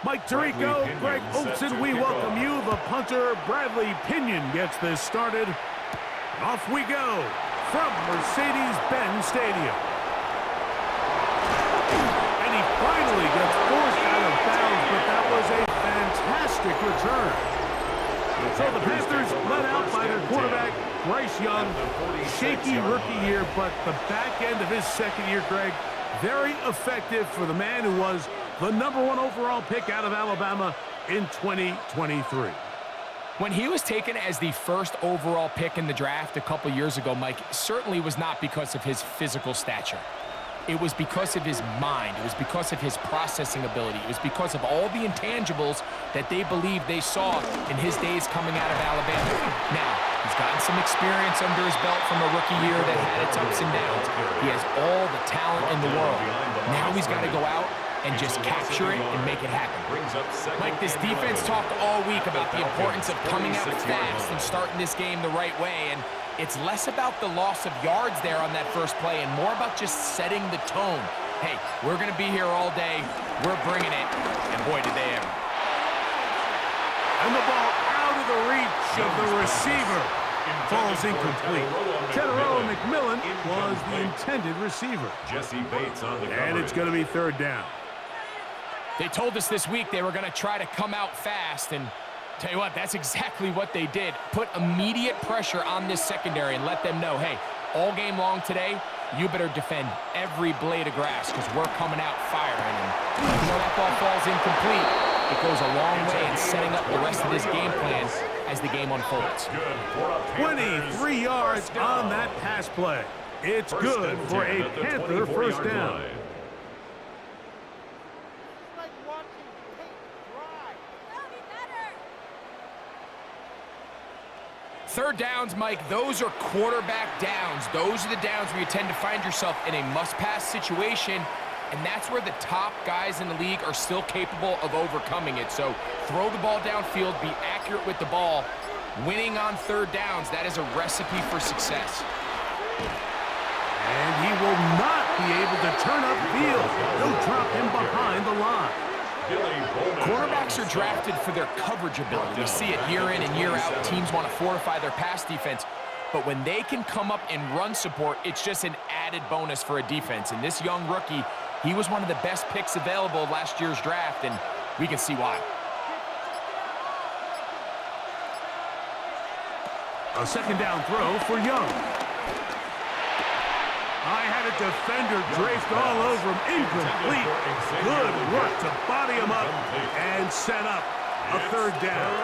Mike Tirico, Greg Olson, we welcome you. The punter, Bradley Pinion, gets this started. Off we go from Mercedes-Benz Stadium. And he finally gets forced out of bounds, but that was a fantastic return. So the Panthers led out by their quarterback, Bryce Young. Shaky rookie year, but the back end of his second year, Greg, very effective for the man who was the #1 overall pick out of Alabama in 2023. When he was taken as the first overall pick in the draft a couple years ago, Mike, certainly was not because of his physical stature. It was because of his mind. It was because of his processing ability. It was because of all the intangibles that they believed they saw in his days coming out of Alabama. Now, he's gotten some experience under his belt from a rookie year that had its ups and downs. He has all the talent in the world. Now he's got to go out and just capture it and make it happen. Mike, this defense talked all week about the importance of coming out fast and starting this game the right way, and it's less about the loss of yards there on that first play and more about just setting the tone. Hey, we're going to be here all day. We're bringing it, and boy, did they ever. And the ball out of the reach of the receiver. Falls incomplete. Tedero McMillan was the intended receiver. And it's going to be third down. They told us this week they were going to try to come out fast, and tell you what, that's exactly what they did. Put immediate pressure on this secondary and let them know, hey, all game long today, you better defend every blade of grass because we're coming out firing. And even though that ball falls incomplete, it goes a long way in setting up the rest of this game plan as the game unfolds. 23 yards on that pass play. It's good for a Panther first down. Third downs, Mike, those are quarterback downs. Those are the downs where you tend to find yourself in a must-pass situation, and that's where the top guys in the league are still capable of overcoming it. So throw the ball downfield, be accurate with the ball. Winning on third downs, that is a recipe for success. And he will not be able to turn upfield. They'll drop him behind the line. Quarterbacks are drafted for their coverage ability. We see it year in and year out. Teams want to fortify their pass defense. But when they can come up and run support, it's just an added bonus for a defense. And this young rookie, he was one of the best picks available last year's draft, and we can see why. A second down throw for Young. I had a defender draped all over him. Incomplete. Good work to body him up and set up a third down.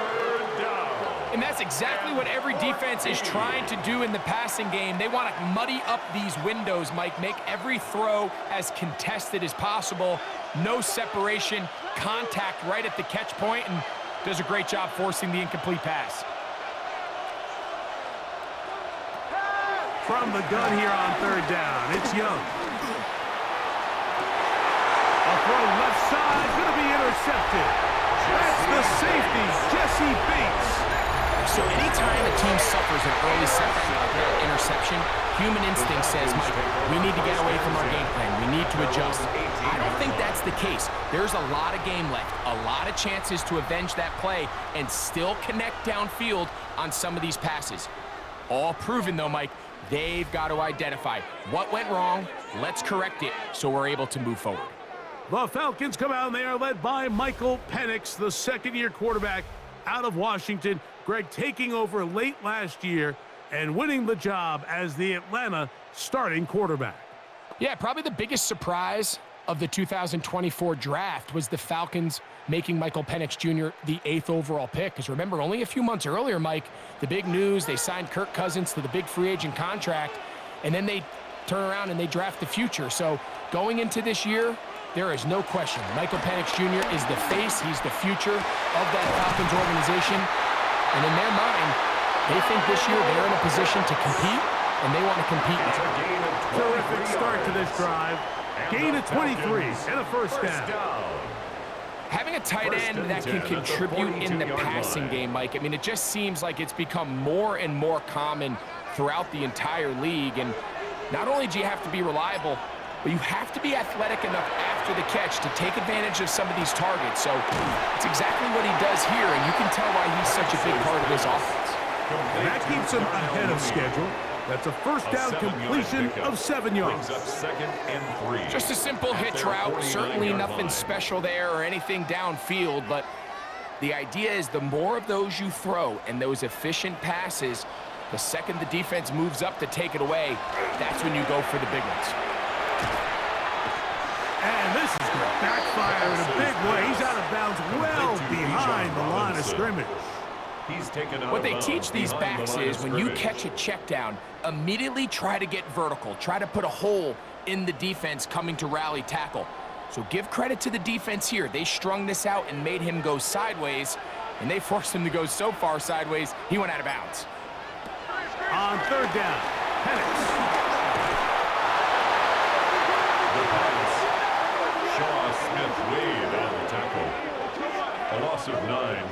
And that's exactly what every defense is trying to do in the passing game. They want to muddy up these windows, Mike, make every throw as contested as possible. No separation, contact right at the catch point, and does a great job forcing the incomplete pass. From the gun here on third down, it's Young. A throw left side, going to be intercepted. That's the safety, Jesse Bates. So anytime a team suffers an early setback or interception, human instinct says, Mike, we need to get away from our game plan. We need to adjust. I don't think that's the case. There's a lot of game left, a lot of chances to avenge that play and still connect downfield on some of these passes. All proven, though, Mike. They've got to identify what went wrong, let's correct it, so we're able to move forward. The Falcons come out and they are led by Michael Penix, the second-year quarterback out of Washington. Greg taking over late last year and winning the job as the Atlanta starting quarterback. Yeah, probably the biggest surprise of the 2024 draft was the Falcons making Michael Penix Jr. the 8th overall pick. Because remember, only a few months earlier, Mike, the big news, they signed Kirk Cousins to the big free agent contract, and then they turn around and they draft the future. So going into this year, there is no question. Michael Penix Jr. is the face. He's the future of that Falcons organization. And in their mind, they think this year they're in a position to compete, and they want to compete. Terrific start to this drive. Gain of 23 and a first down. Having a tight end that can contribute in the passing game, Mike, I mean, it just seems like it's become more and more common throughout the entire league. And not only do you have to be reliable, but you have to be athletic enough after the catch to take advantage of some of these targets. So it's exactly what he does here, and you can tell why he's such a big part of this offense. And that keeps him ahead of schedule. That's a first down completion of 7 yards. Just a simple hitch route. Certainly nothing special there or anything downfield, but the idea is the more of those you throw and those efficient passes, the second the defense moves up to take it away, that's when you go for the big ones. And this is going to backfire in a big way. He's out of bounds well behind the line of scrimmage. What they teach these backs is when you catch a check down, immediately try to get vertical. Try to put a hole in the defense coming to rally tackle. So give credit to the defense here. They strung this out and made him go sideways, and they forced him to go so far sideways, he went out of bounds. On third down, Penix. Shaw Smith Wade on the tackle. A loss of 9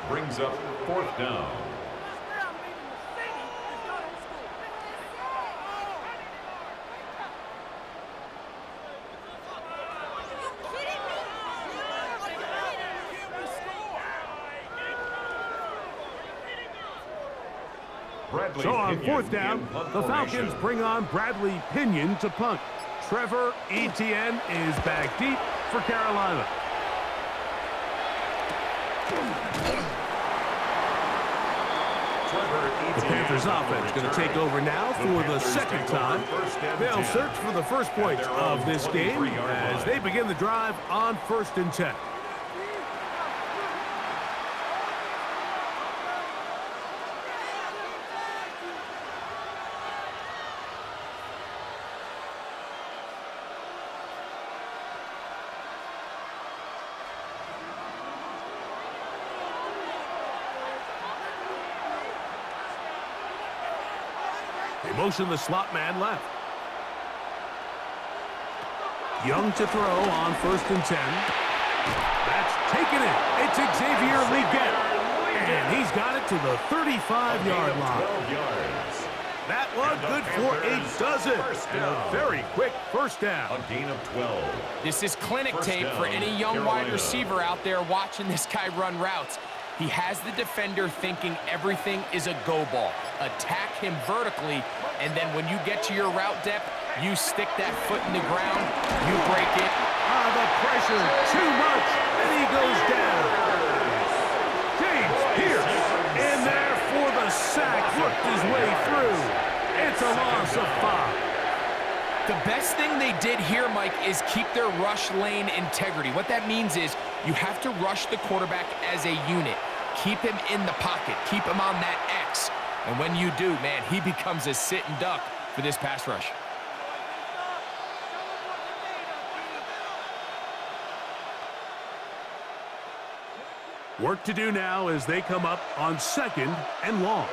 brings up 4th down. So on 4th down, the Falcons bring on Bradley Pinion to punt. Trevor Etienne is back deep for Carolina. The Panthers offense going to take over now for the second time. They'll search for the first points of this game as they begin the drive on 1st and 10. They motion the slot man left. Young to throw on 1st and 10. That's taken it. It's Xavier Leggett. And he's got it to the 35-yard line. That one good for a dozen. And a very quick first down. A gain of 12. This is clinic tape for any young wide receiver out there watching this guy run routes. He has the defender thinking everything is a go ball. Attack him vertically, and then when you get to your route depth, you stick that foot in the ground, you break it. The pressure, too much, and he goes down. James Pierce in there for the sack, worked his way through. It's a loss of 5. The best thing they did here, Mike, is keep their rush lane integrity. What that means is you have to rush the quarterback as a unit. Keep him in the pocket. Keep him on that X. And when you do, man, he becomes a sitting duck for this pass rush. Work to do now as they come up on 2nd and long.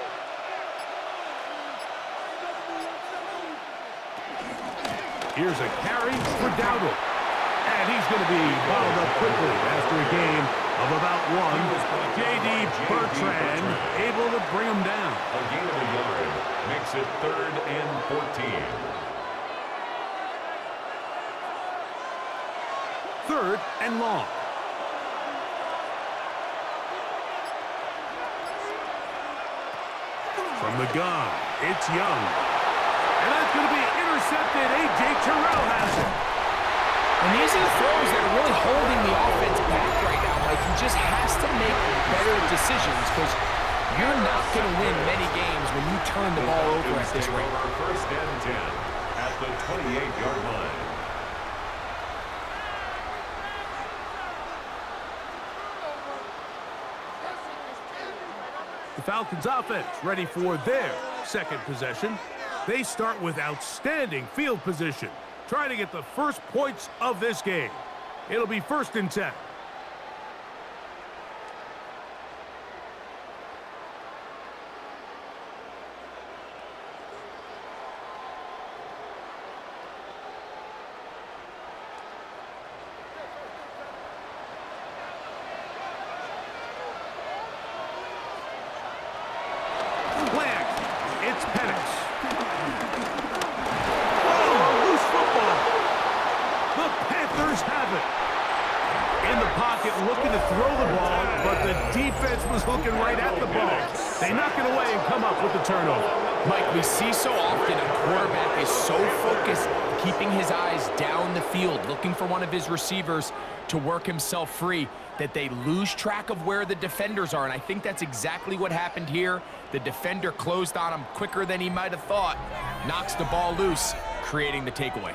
Here's a carry for Dowdle. And he's going to be balled up quickly after a game of about 1. J.D. Bertrand able to bring him down. A gain of a yard makes it 3rd and 14. 3rd and long. From the gun, it's Young. And that's going to be intercepted. A.J. Terrell has it. And these are the throws that are really holding the offense back right now. Like, he just has to make better decisions because you're not going to win many games when you turn the ball over at this rate. 1st and 10 at the 28-yard line. The Falcons offense ready for their second possession. They start with outstanding field position, trying to get the first points of this game. It'll be 1st and 10. It's Penix. Oh, loose football. looking right at the ball. They knock it away and come up with the turnover. Mike, we see so often a quarterback is so focused, keeping his eyes down the field, looking for one of his receivers to work himself free, that they lose track of where the defenders are. And I think that's exactly what happened here. The defender closed on him quicker than he might have thought, knocks the ball loose, creating the takeaway.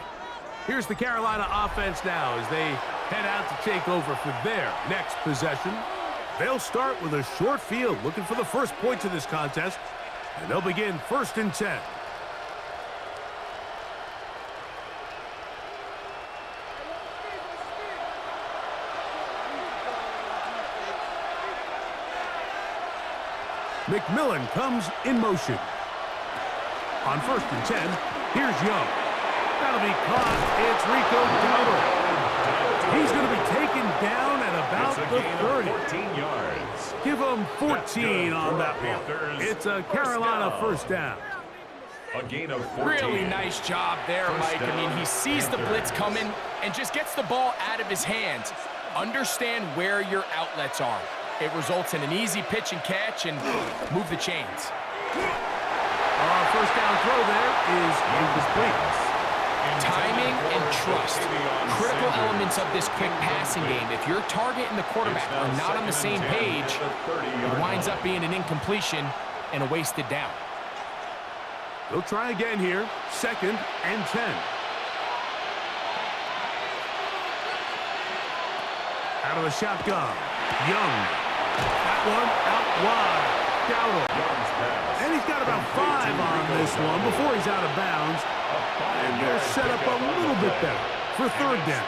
Here's the Carolina offense now as they head out to take over for their next possession. They'll start with a short field, looking for the first points of this contest, and they'll begin 1st and 10. McMillan comes in motion. On 1st and 10, here's Young. That'll be caught. It's Rico Dowdle. He's going to be taken down at about the 30. 14 yards. Give him 14 on that one. It's a Carolina first down. A gain of 14. Really nice job there, Mike. I mean, he sees the blitz coming and just gets the ball out of his hands. Understand where your outlets are. It results in an easy pitch and catch and move the chains. First down throw there is incomplete. Timing and trust, critical elements of this quick passing game. If your target and the quarterback are not on the same page, it winds up being an incompletion and a wasted down. They'll try again here, 2nd and 10. Out of the shotgun, Young. That one out wide. Dowdle. And he's got about 5 on this one before he's out of bounds. And they're set up a little bit better for 3rd down.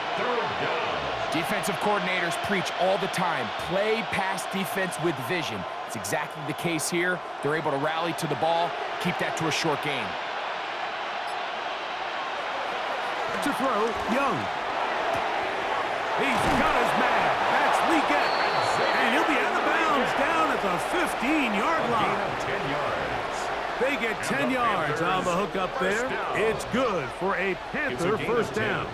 Defensive coordinators preach all the time, play pass defense with vision. It's exactly the case here. They're able to rally to the ball, keep that to a short game. To throw, Young. He's got his man. That's Leggett. And he'll be out of bounds down at the 15-yard line. 10 yards. They get 10 yards on the hook up there. It's good for a Panther first down.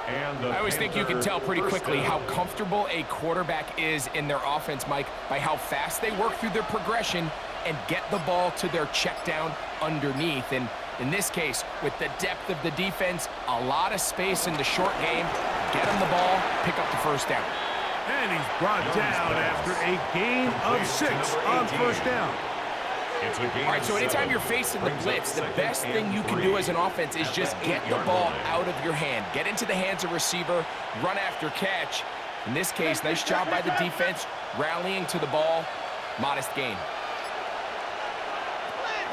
I always think you can tell pretty quickly how comfortable a quarterback is in their offense, Mike, by how fast they work through their progression and get the ball to their check down underneath. And in this case, with the depth of the defense, a lot of space in the short game, get him the ball, pick up the first down. And he's brought down after a gain of 6 on first down. All right, so anytime you're facing the blitz, the best thing you can do as an offense is just get the ball out of your hand. Get into the hands of receiver, run after catch. In this case, nice job by the defense, rallying to the ball, modest gain.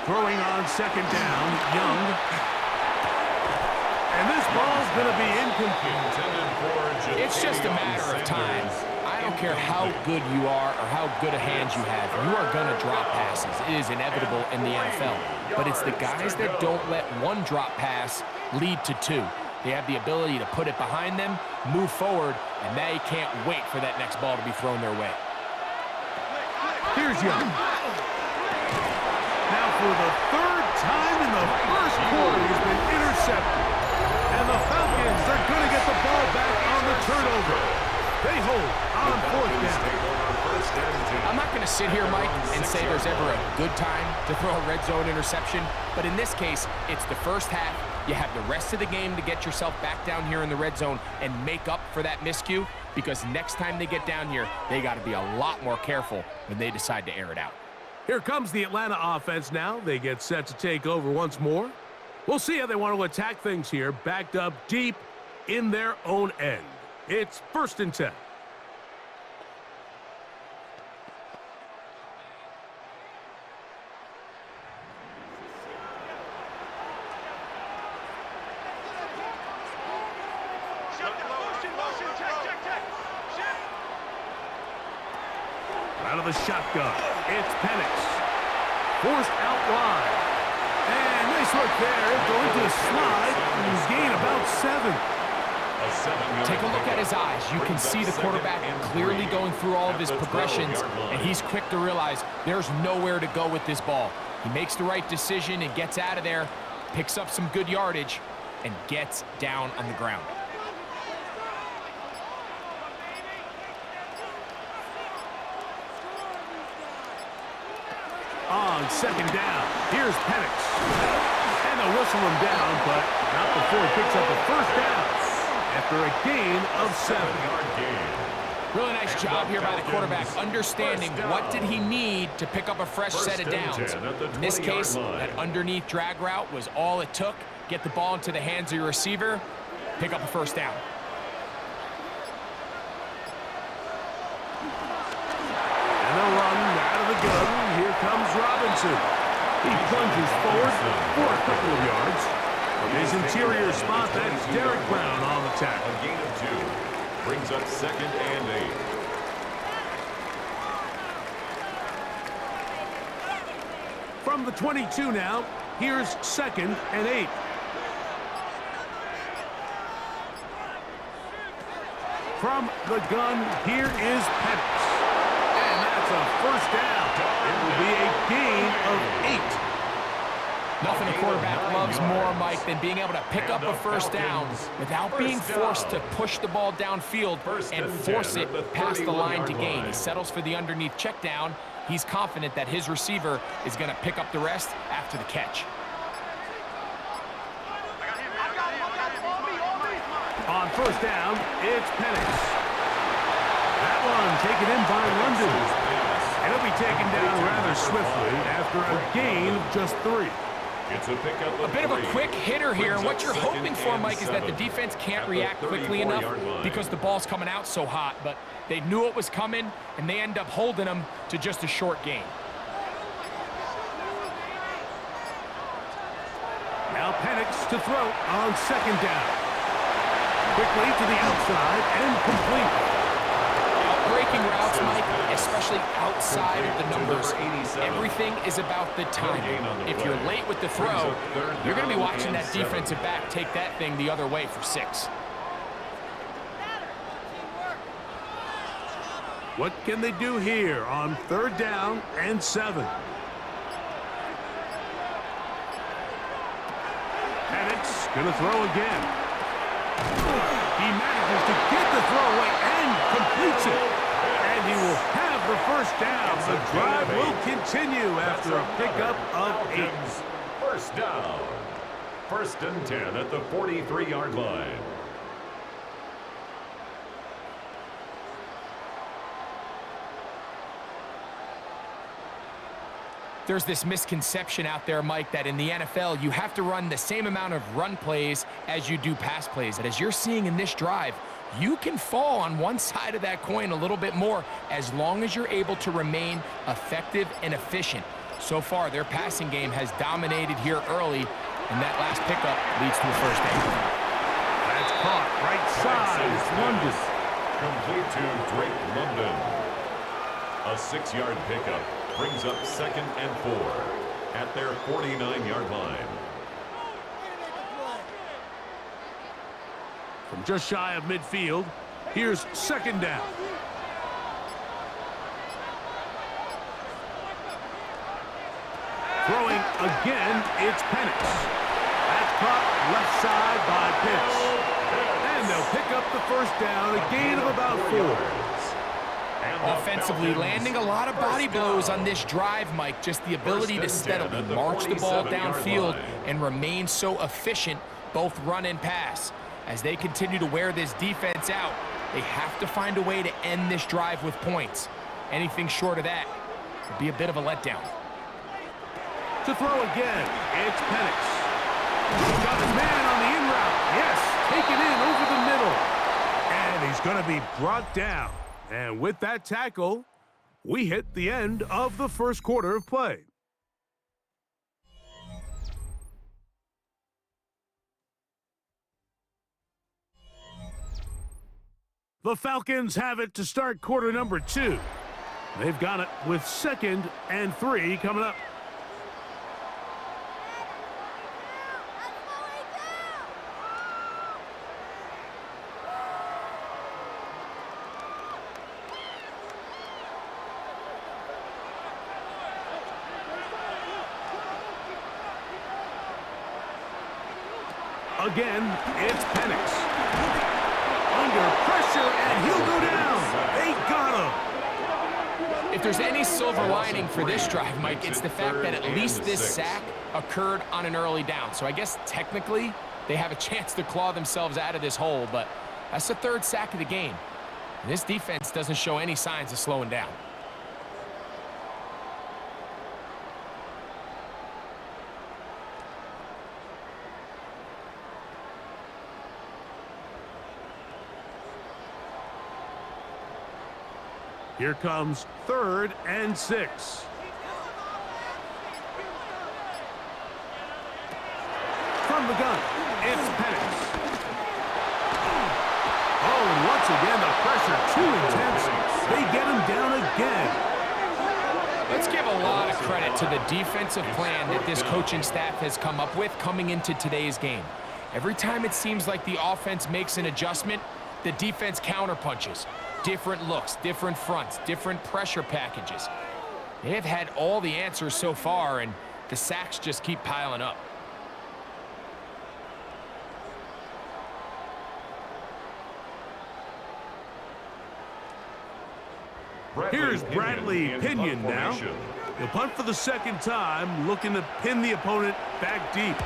Throwing on 2nd down, Young. And this ball's going to be incomplete. It's just a matter of time. I don't care how good you are or how good a hand you have, you are going to drop passes. It is inevitable in the NFL. But it's the guys that don't let one drop pass lead to 2. They have the ability to put it behind them, move forward, and they can't wait for that next ball to be thrown their way. Here's Young. Now for the 3rd time in the first quarter, he's been intercepted. And the Falcons are going to get the ball back on the turnover. They hold on 4th down. I'm not going to sit here, Mike, and say there's ever a good time to throw a red zone interception, but in this case, it's the first half. You have the rest of the game to get yourself back down here in the red zone and make up for that miscue, because next time they get down here, they got to be a lot more careful when they decide to air it out. Here comes the Atlanta offense now. They get set to take over once more. We'll see how they want to attack things here, backed up deep in their own end. It's 1st and 10. Out of the shotgun, it's Penix. Forced out wide. And nice work there, going to slide, and gain about 7. Take a look at his eyes. You can see the quarterback clearly going through all of his progressions, and he's quick to realize there's nowhere to go with this ball. He makes the right decision and gets out of there, picks up some good yardage, and gets down on the ground. on second down. Here's Penix. And they'll whistle him down, but not before he picks up a first down after a gain of 7. Really nice job here by the quarterback, understanding what did he need to pick up a fresh set of downs. In this case, that underneath drag route was all it took. Get the ball into the hands of your receiver, pick up a first down. And they'll run out of the gun. Here comes Robinson. He plunges forward for a couple of yards. From his interior spot, that's Derek Brown on the tackle. A gain of 2. Brings up 2nd and 8. From the 22 now, here's 2nd and 8. From the gun, here is Penix. And that's a first down. It will be a gain of 8. Nothing a quarterback loves more, Mike, than being able to pick up a first down without being forced to push the ball downfield and force it past the line to gain. He settles for the underneath check down. He's confident that his receiver is going to pick up the rest after the catch. On first down, it's Penix. That one taken in by London. And he'll be taken down rather swiftly after a gain of just 3. It's a pickup of a bit of a 3. quick hitter here, and what you're Brings up hoping 2nd for, and Mike, is that the 7 defense can't at the react quickly enough 34-yard line. because the ball's coming out so hot, but they knew it was coming, and they end up holding them to just a short gain. Now Penix to throw on second down. Quickly to the outside and complete. Breaking routes, Mike, especially outside of the numbers, everything is about the timing. If you're late with the throw, you're going to be watching that defensive back take that thing the other way for 6. What can they do here on 3rd down and 7? Penix going to throw again. He manages to get the throw away and completes it. And he will have the first down. The drive will continue after a pickup of 8. First down. 1st and 10 at the 43-yard line. There's this misconception out there, Mike, that in the NFL, you have to run the same amount of run plays as you do pass plays. And as you're seeing in this drive, you can fall on one side of that coin a little bit more as long as you're able to remain effective and efficient. So far, their passing game has dominated here early, and that last pickup leads to a first down. That's caught right side. It's London. Complete to Drake London. A 6-yard pickup brings up 2nd and 4 at their 49-yard line. From just shy of midfield, here's 2nd down. Throwing again, it's Penix. That's caught left side by Pitts. And they'll pick up the first down, a gain of about 4. Offensively, landing a lot of body blows on this drive, Mike. Just the ability to steadily march the ball downfield and remain so efficient, both run and pass. As they continue to wear this defense out, they have to find a way to end this drive with points. Anything short of that would be a bit of a letdown. To throw again, it's Penix. He's got his man on the in route. Yes, taken in over the middle. And he's going to be brought down. And with that tackle, we hit the end of the first quarter of play. The Falcons have it to start quarter number 2. They've got it with 2nd and 3 coming up. Again, it's Penix. Under pressure, and he'll go down. They got him. If there's any silver lining for this drive, Mike, it's the fact that at least this sack occurred on an early down. So I guess technically they have a chance to claw themselves out of this hole, but that's the third sack of the game. And this defense doesn't show any signs of slowing down. Here comes 3rd and 6. From the gun, it's Penix. Oh, and once again, the pressure too intense. They get him down again. Let's give a lot of credit to the defensive plan that this coaching staff has come up with coming into today's game. Every time it seems like the offense makes an adjustment, the defense counterpunches. Different looks, different fronts, different pressure packages. They have had all the answers so far, and the sacks just keep piling up. Here's Bradley Pinion now. He'll punt for the second time, looking to pin the opponent back deep.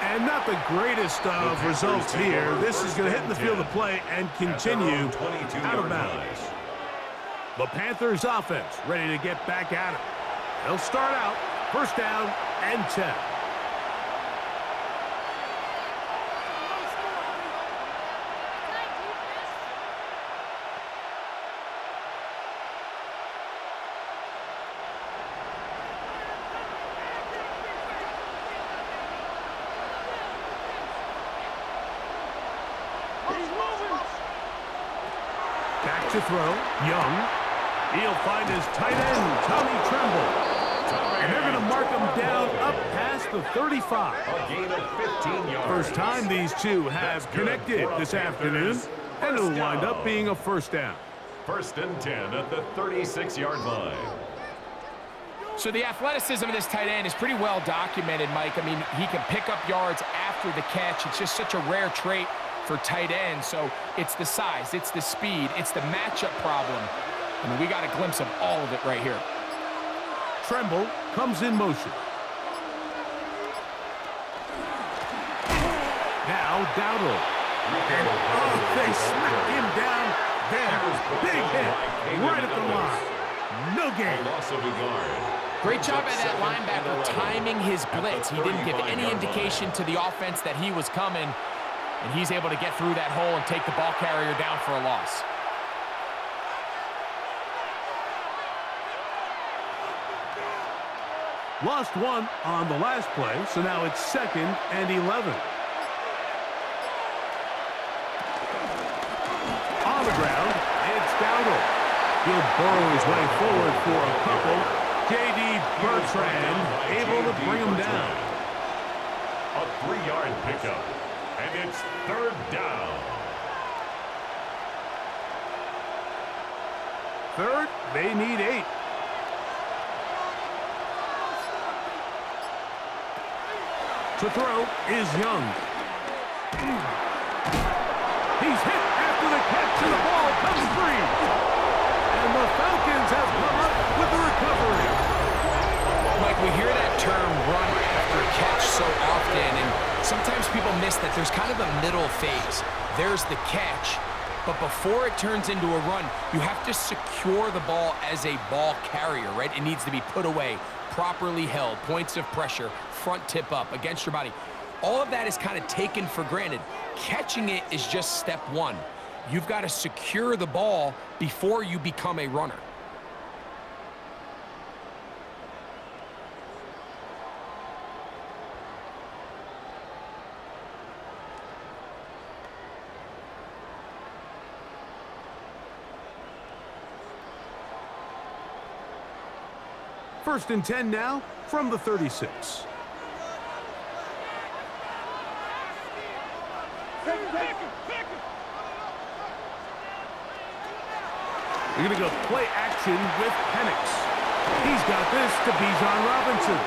And not the greatest of results here. This is going to hit in the field of play and continue out of bounds. The Panthers offense ready to get back at it. They'll start out 1st down and 10. Back to throw, Young. He'll find his tight end, Tommy Tremble. And they're going to mark him down up past the 35. A gain of 15 yards. First time these two have connected this afternoon, and it'll wind up being a 1st down. 1st and 10 at the 36-yard line. So the athleticism of this tight end is pretty well documented, Mike. I mean, he can pick up yards after the catch. It's just such a rare trait for tight ends. So it's the size, it's the speed, it's the matchup problem. I mean, we got a glimpse of all of it right here. Tremble comes in motion. Now Dowdle. And they smack him down there. Big hit right at the line. No gain. Loss of a yard. Great job by that linebacker timing his blitz. He didn't give any indication to the offense that he was coming, and he's able to get through that hole and take the ball carrier down for a loss. Lost one on the last play, so now it's 2nd and 11. On the ground, it's Dowdle. He'll burrow his way forward for a couple. J.D. Bertrand able to bring him down. A 3-yard pickup, and it's 3rd down. 3rd, they need 8. To throw is Young. He's hit after the catch, and the ball comes free. And the Falcons have come up with the recovery. Mike, we hear that term run after catch so often, and sometimes people miss that there's kind of a middle phase. There's the catch, but before it turns into a run, you have to secure the ball as a ball carrier, right? It needs to be put away, properly held, points of pressure, front tip up against your body. All of that is kind of taken for granted. Catching it is just step one. You've got to secure the ball before you become a runner. First and 10 now from the 36. We're going to go play action with Penix. He's got this to Bijan Robinson.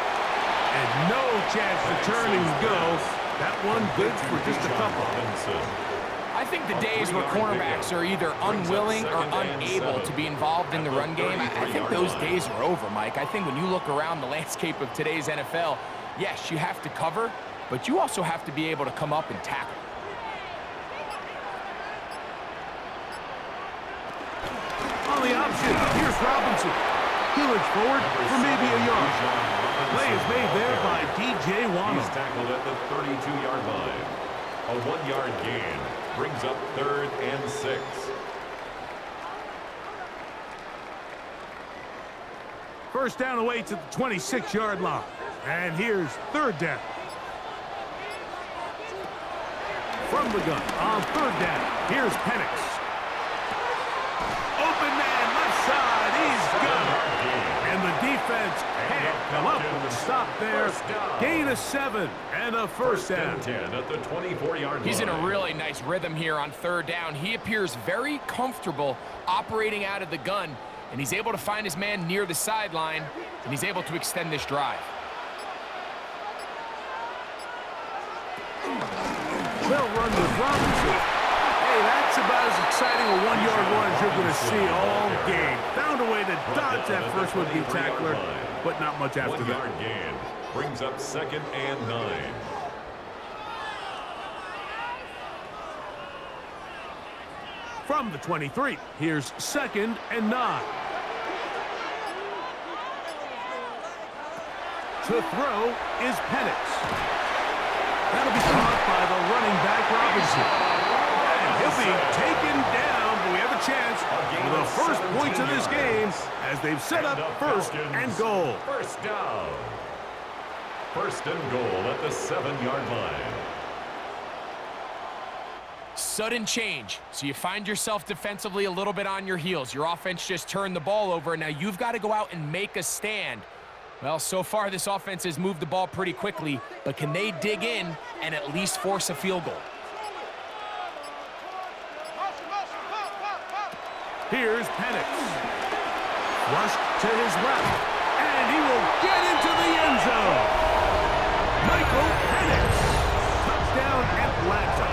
And no chance to turn and go. That one good for just a couple. I I think the days where cornerbacks are either unwilling or unable to be involved in the run game, I think those days are over, Mike. I think when you look around the landscape of today's NFL, yes, you have to cover, but you also have to be able to come up and tackle. On the option, here's Robinson. He looks forward for maybe a yard. Play is made there by DJ Waddle. He's tackled at the 32-yard line. A 1-yard gain brings up 3rd and 6. First down away to the 26-yard line. And here's 3rd down. From the gun on 3rd down, here's Penix. Open man, left side, he's got it. And the defense can't come up with a stop there. Gain of 7 and a first down. 10 at the 24-yard line. He's in a really nice rhythm here on 3rd down. He appears very comfortable operating out of the gun, and he's able to find his man near the sideline, and he's able to extend this drive. They'll run with Robinson. Hey, that's about as exciting a 1-yard run as you're going to see all game. Found a way to dodge that first would-be tackler, but not much after that. 1-yard gain brings up 2nd and 9. From the 23, here's 2nd and 9. To throw is Penix. That'll be caught by the running back Robinson. And he'll be taken down, but we have a chance for the first points of this game as they've set up 1st and goal. First down. 1st and goal at the 7-yard line. Sudden change. So you find yourself defensively a little bit on your heels. Your offense just turned the ball over. Now you've got to go out and make a stand. Well, so far this offense has moved the ball pretty quickly, but can they dig in and at least force a field goal? Here's Penix. Rushed to his left, and he will get into the end zone. Michael Penix. Touchdown Atlanta.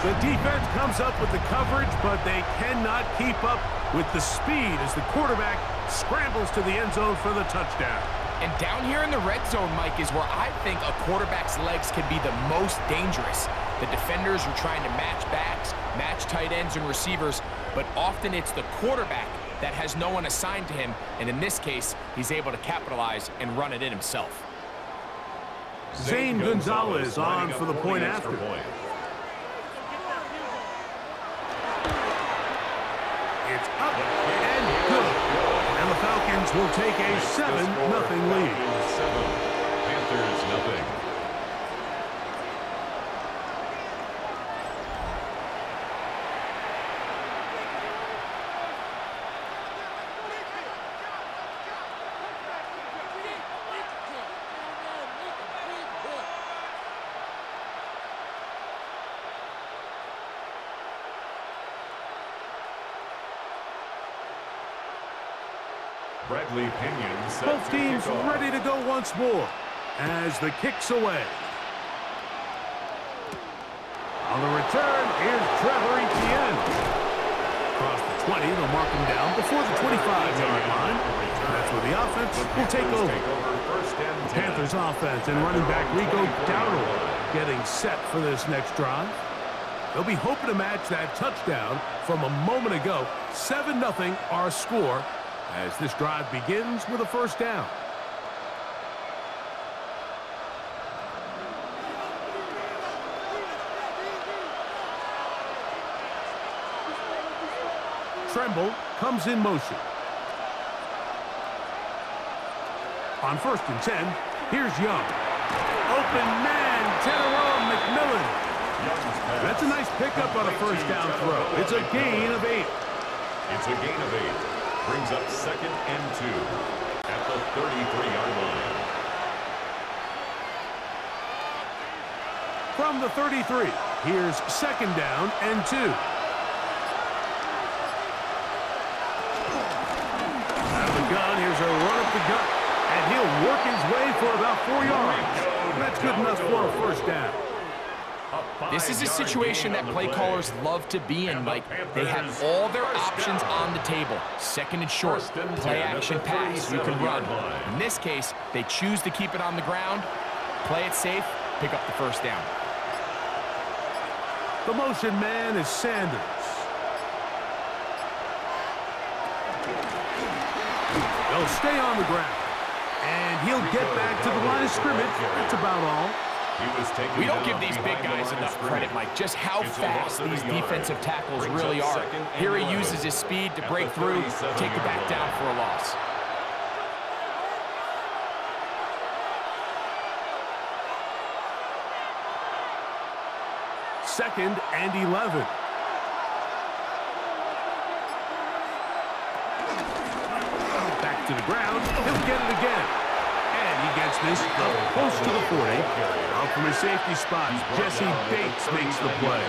The defense comes up with the coverage, but they cannot keep up with the speed as the quarterback scrambles to the end zone for the touchdown. And down here in the red zone, Mike, is where I think a quarterback's legs can be the most dangerous. The defenders are trying to match backs, match tight ends and receivers, but often it's the quarterback that has no one assigned to him, and in this case, he's able to capitalize and run it in himself. Zane Gonzalez on for the point after. It's up and good. And the Falcons will take a 7-0 lead. 7. Panthers 0. Bradley Pinion set Both to teams kick off. ready to go once more as the kick's away. On the return, here's Trevor Etienne. Across the 20, they'll mark him down before the 25-yard line. That's where the offense will take over. The Panthers offense and running back Rico Dowdle getting set for this next drive. They'll be hoping to match that touchdown from a moment ago. 7-0 our score as this drive begins with a first down. Tremble comes in motion. On 1st and 10, here's Young. Open man, Tyrone McMillan. That's a nice pickup on a first down throw. It's a gain of 8. It's a gain of 8. Brings up 2nd and 2 at the 33-yard line. From the 33, here's 2nd down and 2. Out of the gun, here's a run up the gut, and he'll work his way for about 4 yards. That's good enough for a first down. This is a situation that play callers love to be in, Mike. They have all their options on the table. Second and short, play action pass, you can run. In this case, they choose to keep it on the ground, play it safe, pick up the first down. The motion man is Sanders. They'll stay on the ground. And he'll get back to the line of scrimmage. That's about all. We don't give these big guys enough credit, Mike, just how fast these defensive tackles really are. Here he uses his speed to break through, take it back down for a loss. Second and 11. Back to the ground. He'll get it again. And he gets this up close to the 40. Out from his safety spot, Jesse Bates makes the play.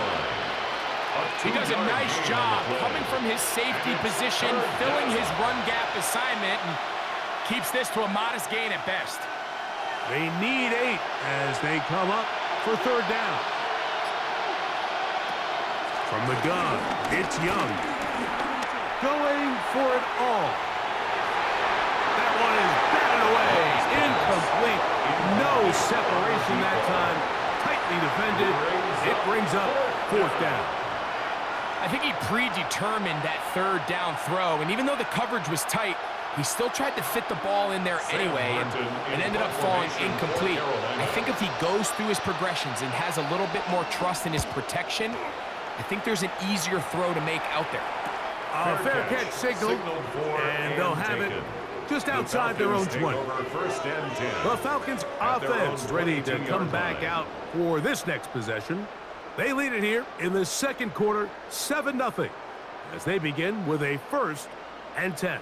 He does a nice job coming from his safety position, filling his run gap assignment, and keeps this to a modest gain at best. They need 8 as they come up for third down. From the gun, it's Young. Going for it all. That one is batted away. Incomplete. No separation that time. Tightly defended. It brings up fourth down. I think he predetermined that third down throw, and even though the coverage was tight, he still tried to fit the ball in there anyway, and ended up falling incomplete. I think if he goes through his progressions and has a little bit more trust in his protection, I think there's an easier throw to make out there. A fair catch signaled, and they'll have it just outside their own 20. The Falcons offense ready to come back out for this next possession. They lead it here in the second quarter, 7-0, as they begin with a 1st and 10.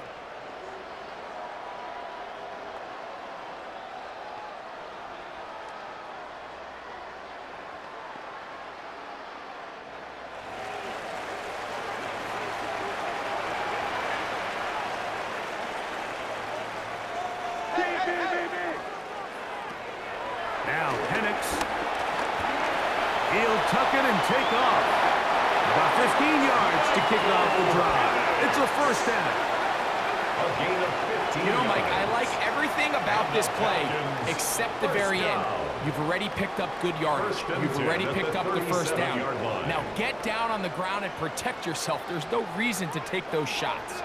Now Penix. He'll tuck it and take off. About 15 yards to kick off the drive. It's a first down. You know, Mike, I like everything about this play except the very end. You've already picked up good yardage. You've already picked up the first down. Now get down on the ground and protect yourself. There's no reason to take those shots.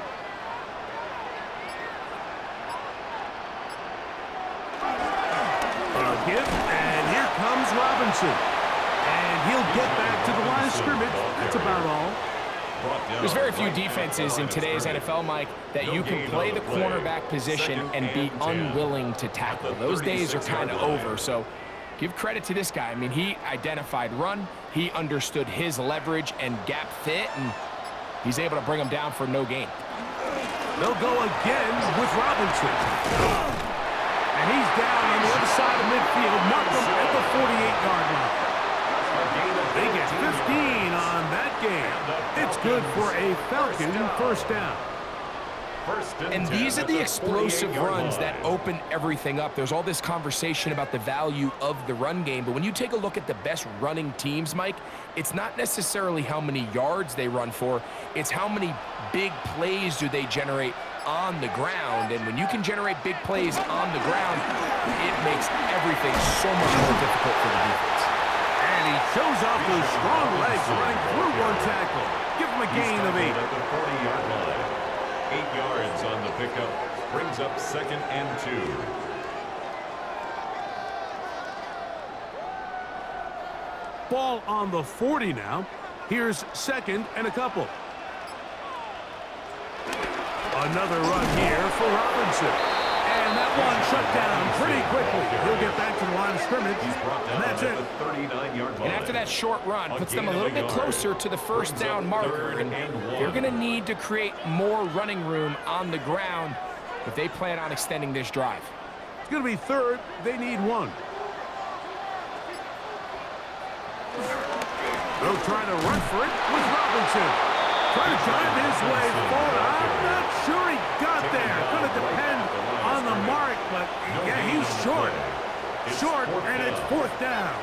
Give, and here comes Robinson. And he'll get back to the line of scrimmage. That's about all. There's very few defenses in today's NFL, Mike, that you can play the cornerback position and be unwilling to tackle. Those days are kind of over, so give credit to this guy. I mean, he identified run, he understood his leverage and gap fit, and he's able to bring him down for no gain. They'll go again with Robinson. And he's down on the other side of midfield, mark him at the 48-yard line. They get 15 on that game. It's good for a Falcon first down. And these are the explosive runs that open everything up. There's all this conversation about the value of the run game, but when you take a look at the best running teams, Mike, it's not necessarily how many yards they run for, it's how many big plays do they generate on the ground. And when you can generate big plays on the ground, it makes everything so much more difficult for the defense. And he shows off those strong legs running through one tackle. Give him a gain of 8. At the 40-yard line. 8 yards on the pickup. Brings up 2nd and 2. Ball on the 40 now. Here's 2nd and a couple. Another run here for Robinson. And that one shut down pretty quickly. He'll get back to the line of scrimmage, and that's it. And after that short run, puts them a little bit closer to the first down marker. And they're going to need to create more running room on the ground if they plan on extending this drive. It's going to be 3rd. They need 1. They'll try to run for it with Robinson. Trying to drive his way forward. I'm not sure he got there. Going to depend on the mark, but yeah, he's short. Short, and it's 4th down.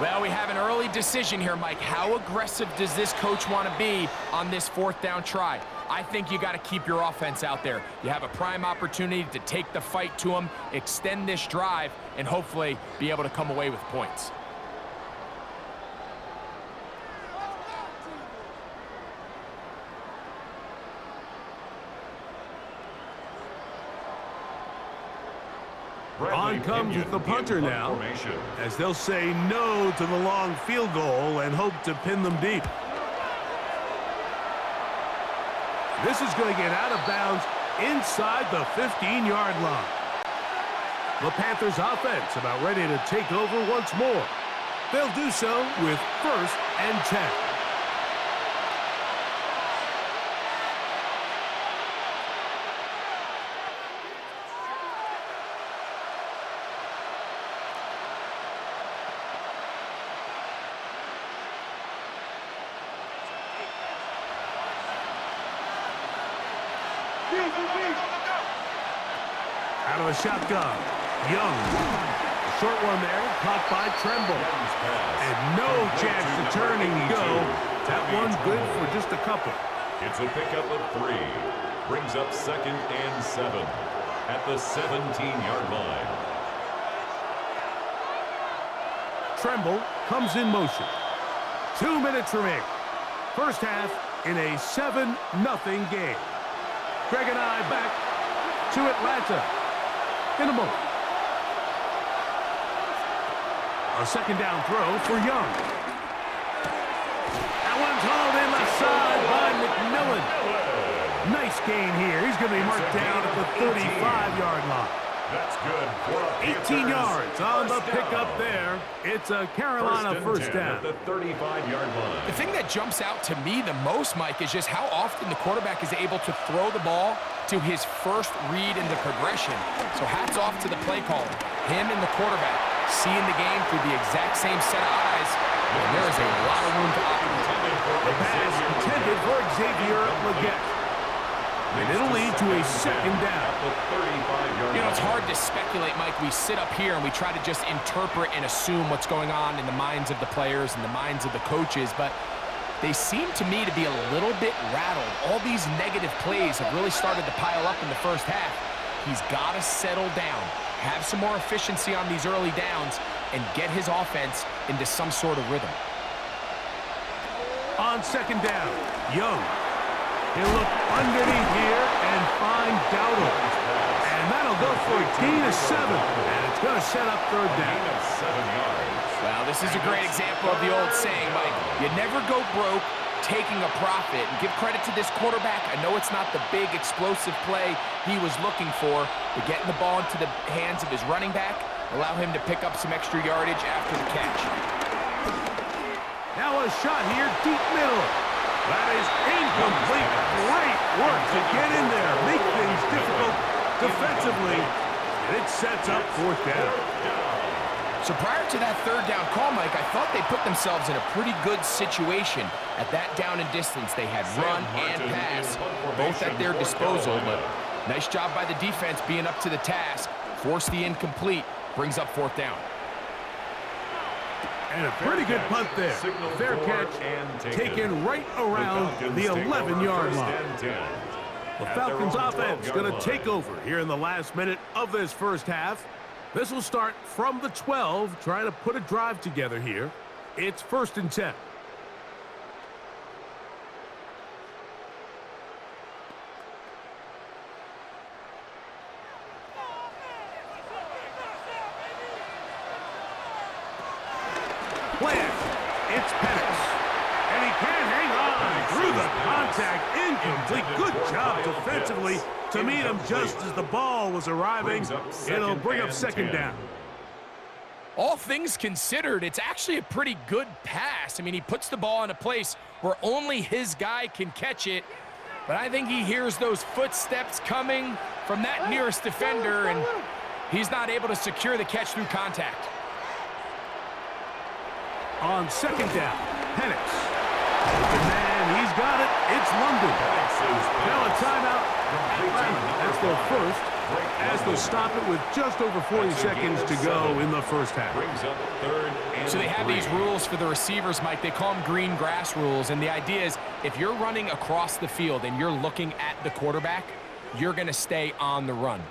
Well, we have an early decision here, Mike. How aggressive does this coach want to be on this 4th down try? I think you got to keep your offense out there. You have a prime opportunity to take the fight to them, extend this drive, and hopefully be able to come away with points. On comes the punter now, as they'll say no to the long field goal and hope to pin them deep. This is going to get out of bounds inside the 15-yard line. The Panthers offense about ready to take over once more. They'll do so with 1st and 10. Out of the shotgun, Young. A short one there, caught by Tremble. And no chance to turn and go. That one's good for just a couple. It's a pickup of 3. Brings up 2nd and 7 at the 17-yard line. Tremble comes in motion. 2 minutes remaining. First half in a 7-0 game. Greg and I back to Atlanta in a moment. A 2nd down throw for Young. That one's hauled in left side by McMillan. Nice gain here. He's going to be marked down at the 35-yard line. That's good. 18 yards on the pickup there. It's a Carolina first down. At the 35-yard line. The thing that jumps out to me the most, Mike, is just how often the quarterback is able to throw the ball to his first read in the progression. So hats off to the play caller. Him and the quarterback seeing the game through the exact same set of eyes. And there is a lot of room to operate. The pass intended for Xavier Legette. And it'll lead to a 2nd down. You know, it's hard to speculate, Mike. We sit up here and we try to just interpret and assume what's going on in the minds of the players and the minds of the coaches, but they seem to me to be a little bit rattled. All these negative plays have really started to pile up in the first half. He's got to settle down, have some more efficiency on these early downs, and get his offense into some sort of rhythm. On 2nd down, Young. He'll look underneath here and find Dowdle. And that'll go for a gain of 7. And it's going to set up 3rd down. 7 yards. Well, this is a great example of the old saying, Mike. You never go broke taking a profit. And give credit to this quarterback. I know it's not the big explosive play he was looking for, but getting the ball into the hands of his running back, allow him to pick up some extra yardage after the catch. Now a shot here, deep middle. That is incomplete. Great work to get in there, make things difficult defensively, and it sets up 4th down. So prior to that 3rd down call, Mike, I thought they put themselves in a pretty good situation at that down and distance. They had run and pass, both at their disposal, but nice job by the defense being up to the task. Force the incomplete, brings up 4th down. And a pretty good punt there. Fair catch taken right around the 11-yard line. The Falcons offense going to take over here in the last minute of this first half. This will start from the 12, trying to put a drive together here. It's 1st and 10. It's Penix. And he can't hang on through the contact. Incomplete. Good job defensively to meet him just as the ball was arriving. It'll bring up 2nd down. All things considered, it's actually a pretty good pass. I mean, he puts the ball in a place where only his guy can catch it. But I think he hears those footsteps coming from that nearest defender, and he's not able to secure the catch through contact. On 2nd down, Penix. And he's got it. It's London. Now a timeout. That's their first. as they stop it with just over 40 seconds to go in the first half. So they have these rules for the receivers, Mike. They call them green grass rules, and the idea is if you're running across the field and you're looking at the quarterback, you're going to stay on the run.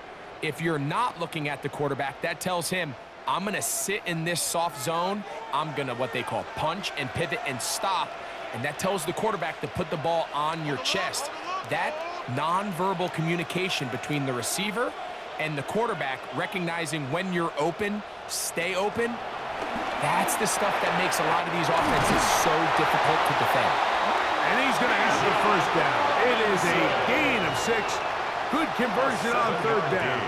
If you're not looking at the quarterback, that tells him, I'm going to sit in this soft zone. I'm going to what they call punch and pivot and stop, and that tells the quarterback to put the ball on your chest. That nonverbal communication between the receiver and the quarterback, recognizing when you're open, stay open, that's the stuff that makes a lot of these offenses so difficult to defend. And he's going to have the first down. It is a gain of 6. Good conversion on third down.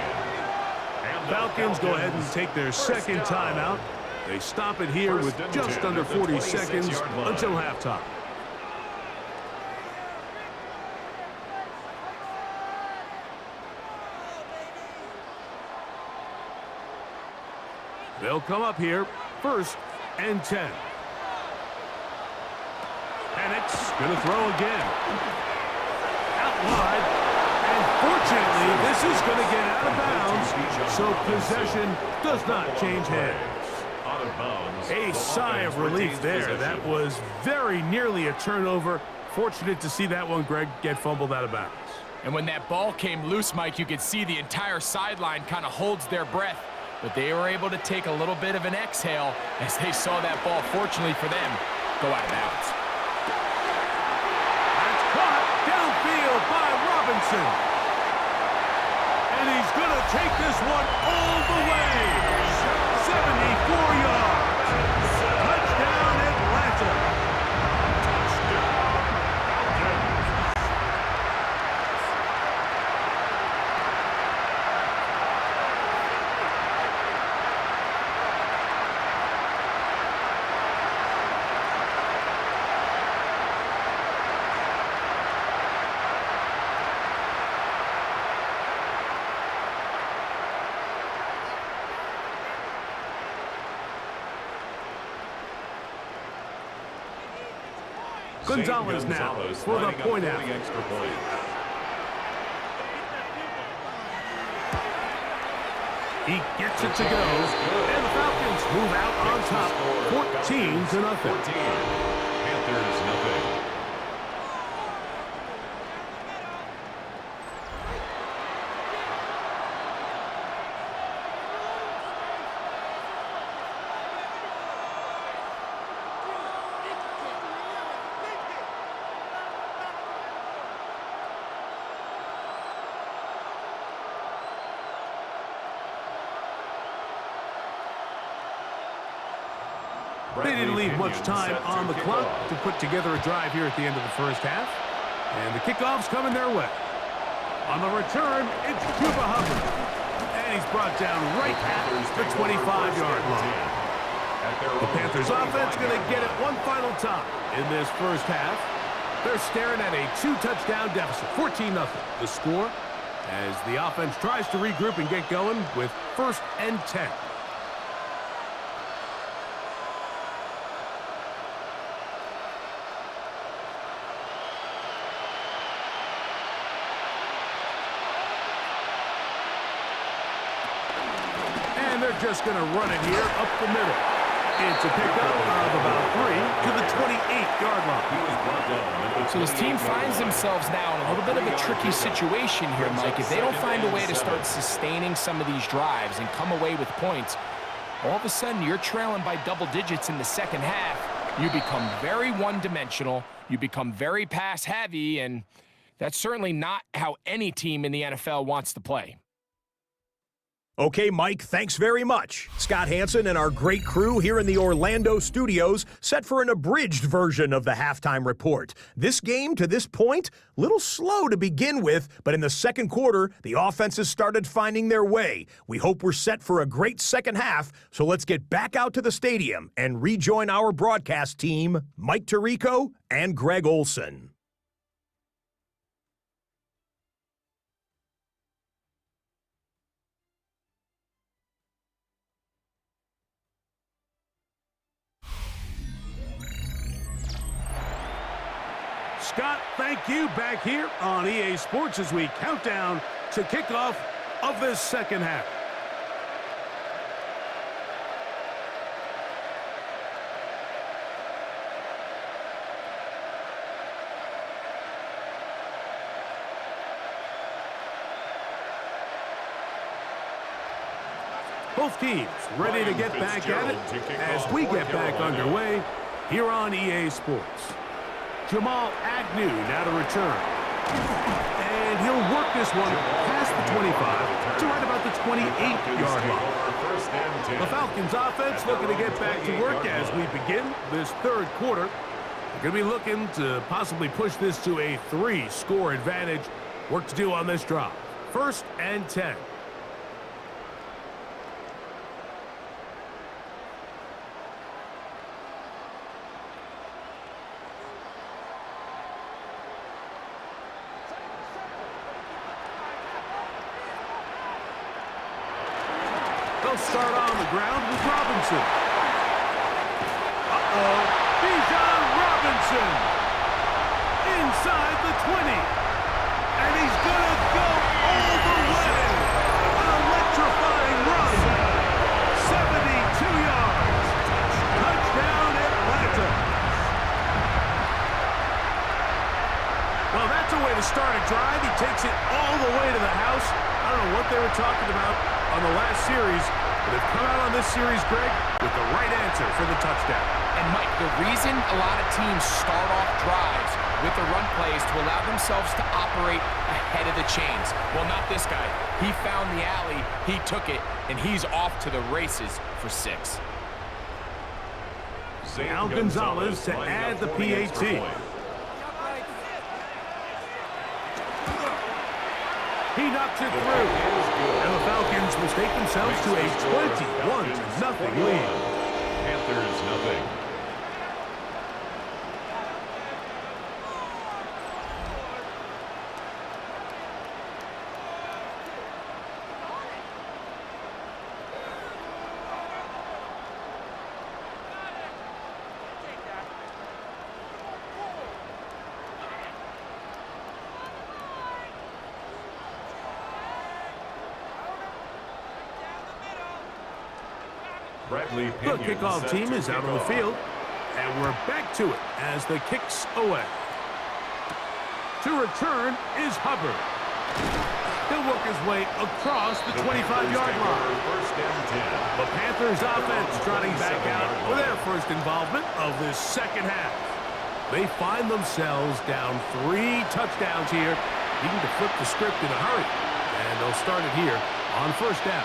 Falcons go ahead and take their second timeout. They stop it here with just under 40 seconds until halftime. They'll come up here, 1st and 10. Penix going to throw again. Out wide. And fortunately, this is going to get out of bounds, so possession does not change hands. A sigh of relief there. That was very nearly a turnover. Fortunate to see that one, Greg, get fumbled out of bounds. And when that ball came loose, Mike, you could see the entire sideline kind of holds their breath. But they were able to take a little bit of an exhale as they saw that ball, fortunately for them, go out of bounds. That's caught downfield by Robinson. And he's going to take this one all the way. 74 yards. Touchdown, Atlanta. Gonzalez now for the point out. He gets it to go, and the Falcons move out on top, 14-0. Panthers, nothing. They didn't leave much time on the clock to put together a drive here at the end of the first half. And the kickoff's coming their way. On the return, it's Cuba Hubbard. And he's brought down right at the 25-yard line. The Panthers offense going to get it one final time in this first half. They're staring at a 2-touchdown deficit, 14-0. The score as the offense tries to regroup and get going with 1st and 10. They're just going to run it here up the middle. It's a pickup of about 3 to the 28-yard line. So this team finds themselves now in a little bit of a tricky situation here, Mike. If they don't find a way to start sustaining some of these drives and come away with points, all of a sudden you're trailing by double digits in the second half. You become very one-dimensional. You become very pass-heavy, and that's certainly not how any team in the NFL wants to play. Okay, Mike, thanks very much. Scott Hansen and our great crew here in the Orlando studios set for an abridged version of the halftime report. This game, to this point, a little slow to begin with, but in the second quarter, the offenses started finding their way. We hope we're set for a great second half, so let's get back out to the stadium and rejoin our broadcast team, Mike Tirico and Greg Olson. Scott, thank you. Back here on EA Sports as we count down to kickoff of this second half. Both teams ready to get back at it as we get back underway here on EA Sports. Jamal Agnew now to return. And he'll work this one past the 25 to right about the 28-yard line. The Falcons offense looking to get back to work as we begin this third quarter. They're going to be looking to possibly push this to a 3-score advantage. Work to do on this drive. 1st and 10. They'll start on the ground with Robinson. Bijan Robinson inside the 20. And he's going to go all the way. An electrifying run. 72 yards. Touchdown Atlanta. Well, that's a way to start a drive. He takes it all the way to the house. I don't know what they were talking about on the last series, but they've come out on this series, Greg, with the right answer for the touchdown. And, Mike, the reason a lot of teams start off drives with the run plays to allow themselves to operate ahead of the chains. Well, not this guy. He found the alley, he took it, and he's off to the races for 6. Al Gonzalez to add the PAT. He knocks it through. And the Falcons will take themselves to a 21-0 lead. Panthers nothing. The kickoff team is out on the field, and we're back to it as the kicks away. To return is Hubbard. He'll work his way across the 25-yard line. The Panthers offense trotting back out for their first involvement of this second half. They find themselves down 3 touchdowns here, needing to flip the script in a hurry. And they'll start it here on 1st down.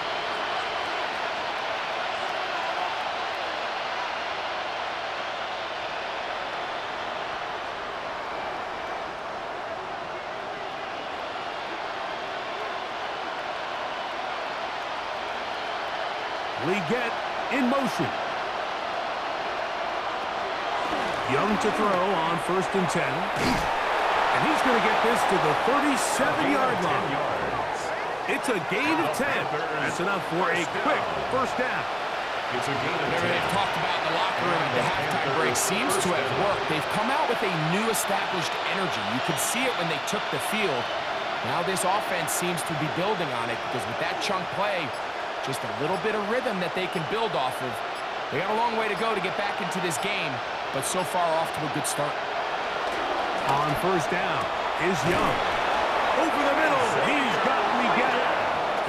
Get in motion. Young to throw on 1st and 10. And he's going to get this to the 37-yard line. It's a gain of 10. That's enough for a quick 1st down. It's a gain of 10. They've talked about in the locker room, the halftime break seems to have worked. They've come out with a new established energy. You could see it when they took the field. Now this offense seems to be building on it because with that chunk play, just a little bit of rhythm that they can build off of. They got a long way to go to get back into this game, but so far off to a good start. On 1st down is Young. Over the middle, he's got Miguel.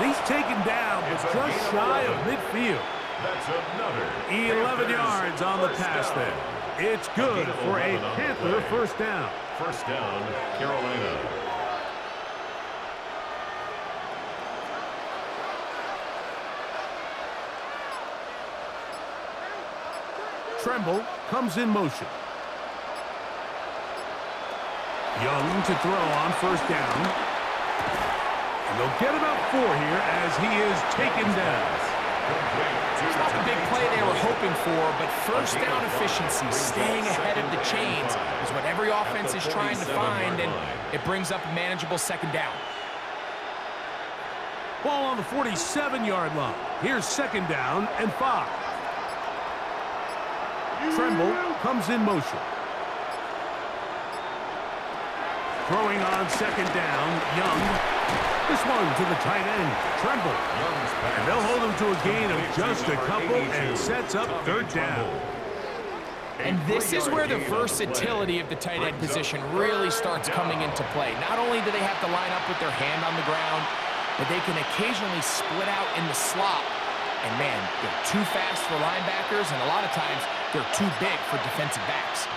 He's taken down, but just shy of midfield. That's another 11 yards on the pass there. It's good for a Panther 1st down. 1st down, Carolina. Tremble comes in motion. Young to throw on 1st down. And they'll get about 4 here as he is taken down. It's not the big play they were hoping for, but 1st down efficiency, staying ahead of the chains, is what every offense is trying to find, and it brings up a manageable 2nd down. Ball on the 47-yard line. Here's 2nd down and 5. Tremble comes in motion. Throwing on 2nd down, Young This one to the tight end, Tremble. And they'll hold him to a gain of just a couple and sets up third down. And this is where the versatility of the tight end position really starts coming into play. Not only do they have to line up with their hand on the ground, but they can occasionally split out in the slot. And man, they're too fast for linebackers, and a lot of times they're too big for defensive backs.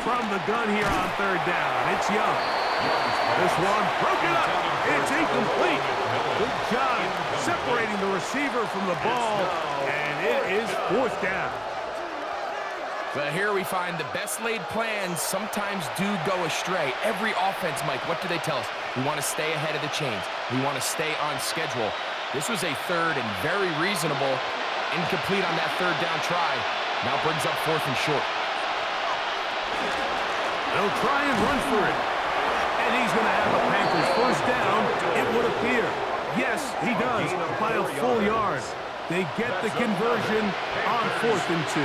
From the gun here on third down, it's Young. This one broken up. It's incomplete. Good job separating the receiver from the ball, and it is fourth down. But here we find the best laid plans sometimes do go astray. Every offense, Mike, what do they tell us? We want to stay ahead of the chains. We want to stay on schedule. This was a third and very reasonable. Incomplete on that third down try. Now brings up fourth and short. They'll try and run for it. And he's going to have the Panthers first down, it would appear. Yes, he does, by a full yard. They get the conversion on 4th and 2.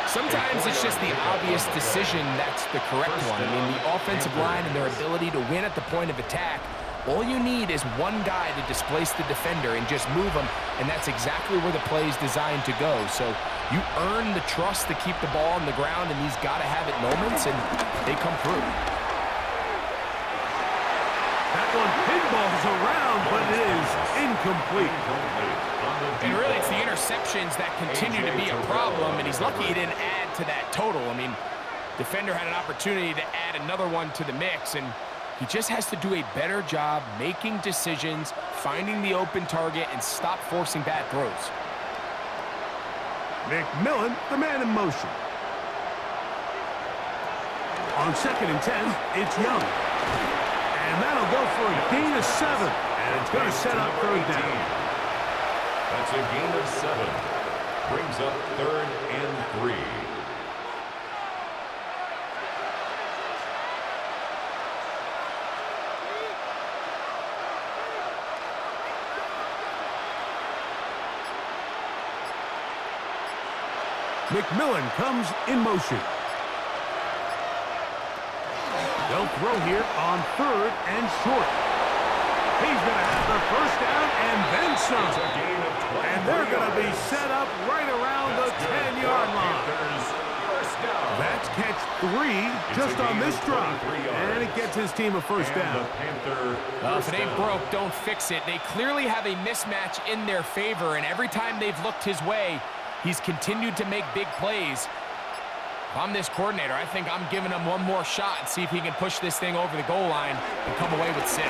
Sometimes it's just the obvious decision that's the correct one. I mean, the offensive line and their ability to win at the point of attack, all you need is one guy to displace the defender and just move him, and that's exactly where the play is designed to go. So you earn the trust to keep the ball on the ground in these gotta-have-it moments, and they come through. That one pinballs around, but it is incomplete. And really, it's the interceptions that continue to be a problem, and he's lucky he didn't add to that total. I mean, defender had an opportunity to add another one to the mix, and he just has to do a better job making decisions, finding the open target, and stop forcing bad throws. McMillan, the man in motion. On 2nd and 10, it's Young. And that'll go for a gain of 7. And it's going to set up third down. That's a gain of 7. Brings up 3rd and 3. McMillan comes in motion. They'll throw here on 3rd and short. He's going to have the first down and then some. And they're going to be set up right around the 10-yard line. That's catch 3 just on this drive. And it gets his team a first down. Well, if it ain't broke, don't fix it. They clearly have a mismatch in their favor, and every time they've looked his way, he's continued to make big plays. If I'm this coordinator, I think I'm giving him one more shot and see if he can push this thing over the goal line and come away with 6.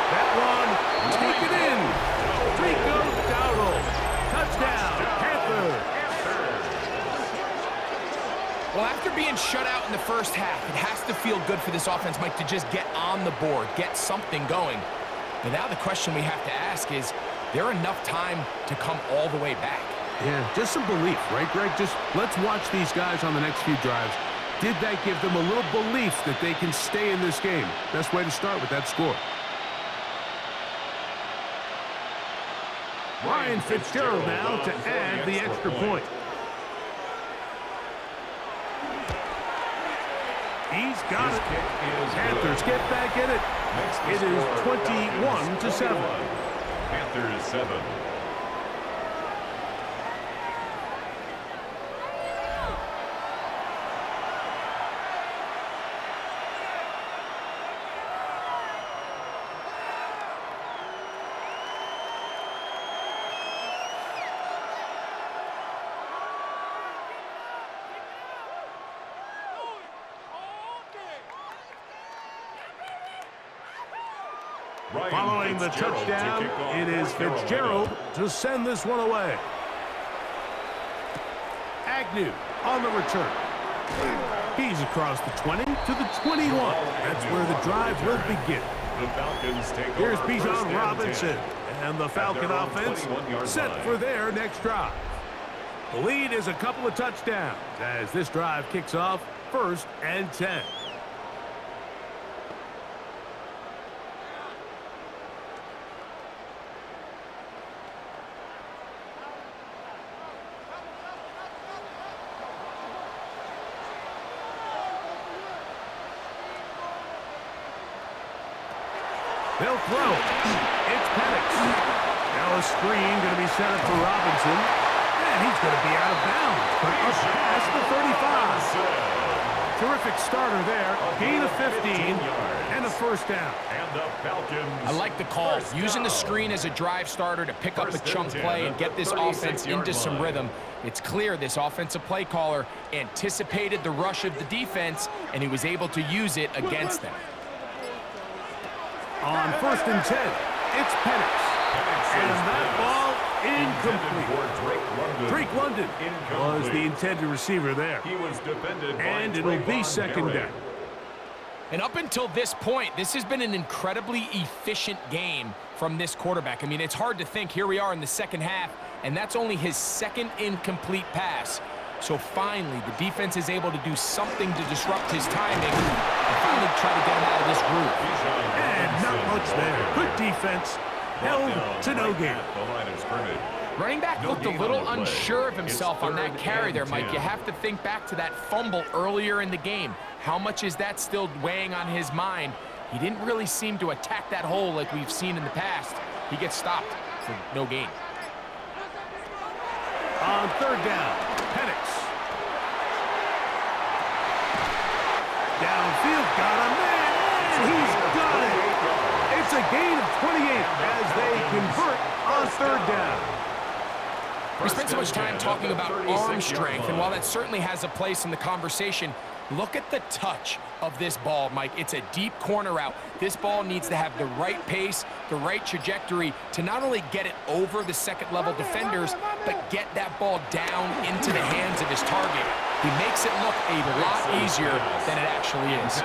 That one, take it in. Rico Dowdle. Touchdown, Panthers. Well, after being shut out in the first half, it has to feel good for this offense, Mike, to just get on the board, get something going. But now the question we have to ask is there enough time to come all the way back? Yeah, just some belief, right, Greg? Just let's watch these guys on the next few drives. Did that give them a little belief that they can stay in this game? Best way to start with that score. Ryan Fitzgerald now to add the extra point. He's got it. Panthers get back in it. It is 21-7. Panthers 7. Following the touchdown, it is Fitzgerald to send this one away. Agnew on the return. He's across the 20 to the 21. That's where the drive will begin. The Falcons take Here's over Bijan Robinson, and the Falcon offense set for their next drive. The lead is a couple of touchdowns as this drive kicks off 1st and 10. They'll throw. It's Penix. Now a screen going to be set up for Robinson. And he's going to be out of bounds. But up past the 35. Terrific starter there. Gain of 15 and a first down. And the Falcons. I like the call. Using the screen as a drive starter to pick up a chunk play and get this offense into some rhythm. It's clear this offensive play caller anticipated the rush of the defense, and he was able to use it against them. On 1st and 10, it's Penix. And that ball incomplete. Drake London was the intended receiver there. He was defended and it'll be second down. And up until this point, this has been an incredibly efficient game from this quarterback. I mean, it's hard to think. Here we are in the second half, and that's only his second incomplete pass. So finally, the defense is able to do something to disrupt his timing and finally try to get him out of this groove. And not much there. Good defense. Held to no gain. Running back looked a little unsure of himself on that carry there, Mike. You have to think back to that fumble earlier in the game. How much is that still weighing on his mind? He didn't really seem to attack that hole like we've seen in the past. He gets stopped for no gain. On 3rd down, Penix. Downfield, got a man, and he's got it. It's a gain of 28 as they convert on 3rd down. We spent so much time talking about arm strength, and while that certainly has a place in the conversation, look at the touch of this ball, Mike. It's a deep corner route. This ball needs to have the right pace, the right trajectory to not only get it over the second-level defenders, but get that ball down into the hands of his target. He makes it look a lot easier than it actually is.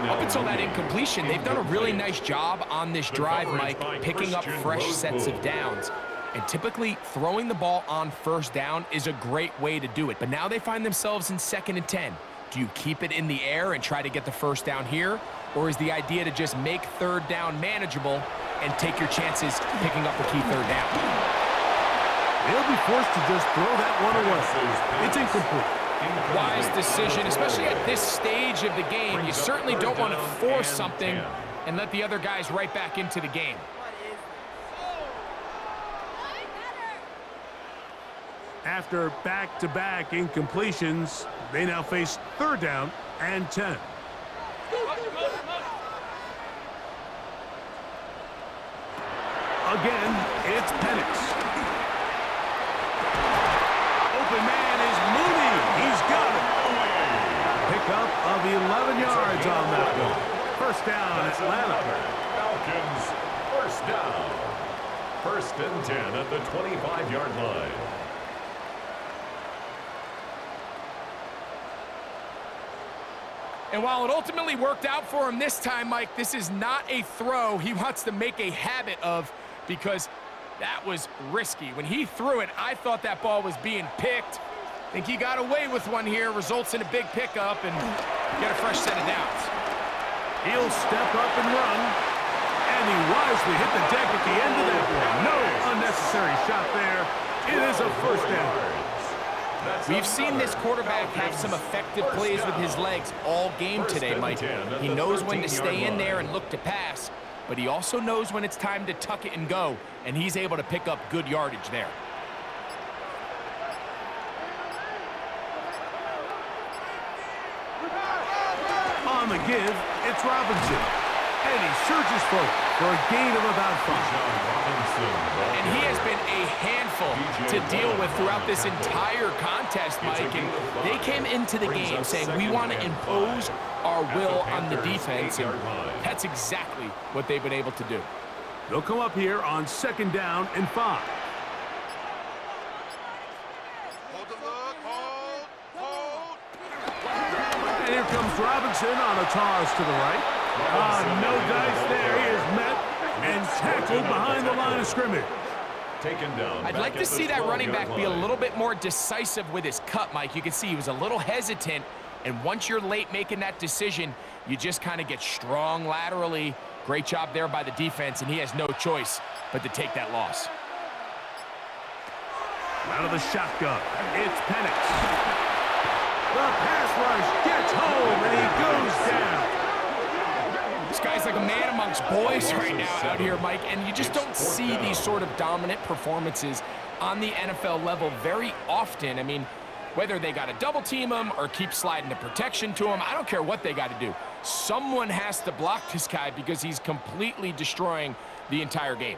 Up until that incompletion, they've done a really nice job on this drive, Mike, picking up fresh sets of downs. And typically, throwing the ball on 1st down is a great way to do it. But now they find themselves in 2nd and 10. Do you keep it in the air and try to get the 1st down here? Or is the idea to just make 3rd down manageable and take your chances picking up the key 3rd down? They'll be forced to just throw that one away. It's incomplete. Wise decision, especially at this stage of the game. You certainly don't want to force something and let the other guys right back into the game. After back-to-back incompletions, they now face 3rd down and 10. Again, it's Penix. Open man is Mooney. He's got it. Pickup of 11 yards on that one. 1st down, Atlanta. Falcons, 1st down. 1st and 10 at the 25-yard line. And while it ultimately worked out for him this time, Mike, this is not a throw he wants to make a habit of because that was risky. When he threw it, I thought that ball was being picked. I think he got away with one here, results in a big pickup and get a fresh set of downs. He'll step up and run, and he wisely hit the deck at the end of that one. No unnecessary shot there. It is a 1st down. We've seen this quarterback have some effective plays with his legs all game today, Mike. He knows when to stay in there and look to pass, but he also knows when it's time to tuck it and go, and he's able to pick up good yardage there. On the give, it's Robinson. And he surges forward for a gain of about 5. And he has been a handful to deal with throughout this entire contest, Mike. And they came into the game saying, we want to impose our will on the defense. And that's exactly what they've been able to do. They'll come up here on 2nd down and 5. And here comes Robinson on a toss to the right. No dice there. He is met and tackled behind the line of scrimmage. Taken down. I'd like to see that running back be a little bit more decisive with his cut, Mike. You can see he was a little hesitant, and once you're late making that decision, you just kind of get strong laterally. Great job there by the defense, and he has no choice but to take that loss. Out of the shotgun, it's Penix. The pass rush gets home, and he goes down. This guy's like a man amongst boys right now out here, Mike, and you just don't see these sort of dominant performances on the NFL level very often. I mean, whether they got to double team him or keep sliding the protection to him, I don't care what they got to do. Someone has to block this guy because he's completely destroying the entire game.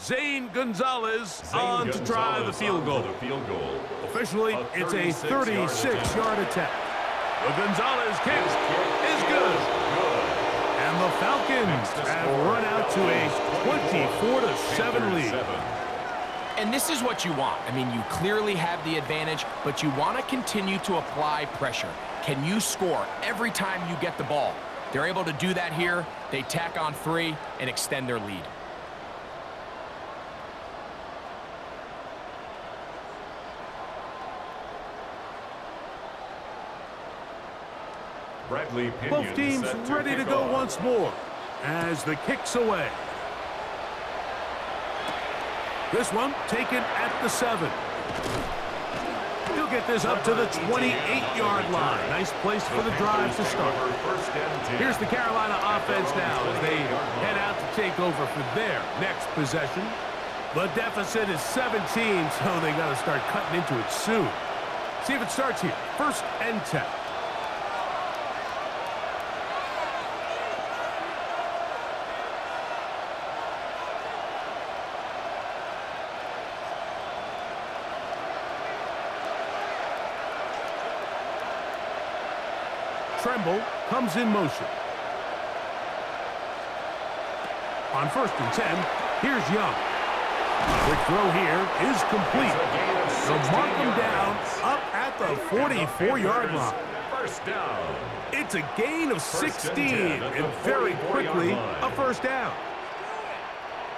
Zane Gonzalez on to try the field goal. Officially, it's a 36-yard attempt. The Gonzalez kick is good. And the Falcons have run out to a 24-7 lead. And this is what you want. I mean, you clearly have the advantage, but you want to continue to apply pressure. Can you score every time you get the ball? They're able to do that here. They tack on 3 and extend their lead. Both teams ready to go once more as the kick's away. This one taken at the 7. He'll get this up to the 28-yard line. Nice place for the drive to start. Here's the Carolina offense now as they head out to take over for their next possession. The deficit is 17, so they got to start cutting into it soon. See if it starts here. 1st and 10. Tremble comes in motion. On 1st and 10, here's Young. Quick throw here is complete. They'll mark him down up at the 44-yard line. First down. It's a gain of 16, and very quickly a 1st down.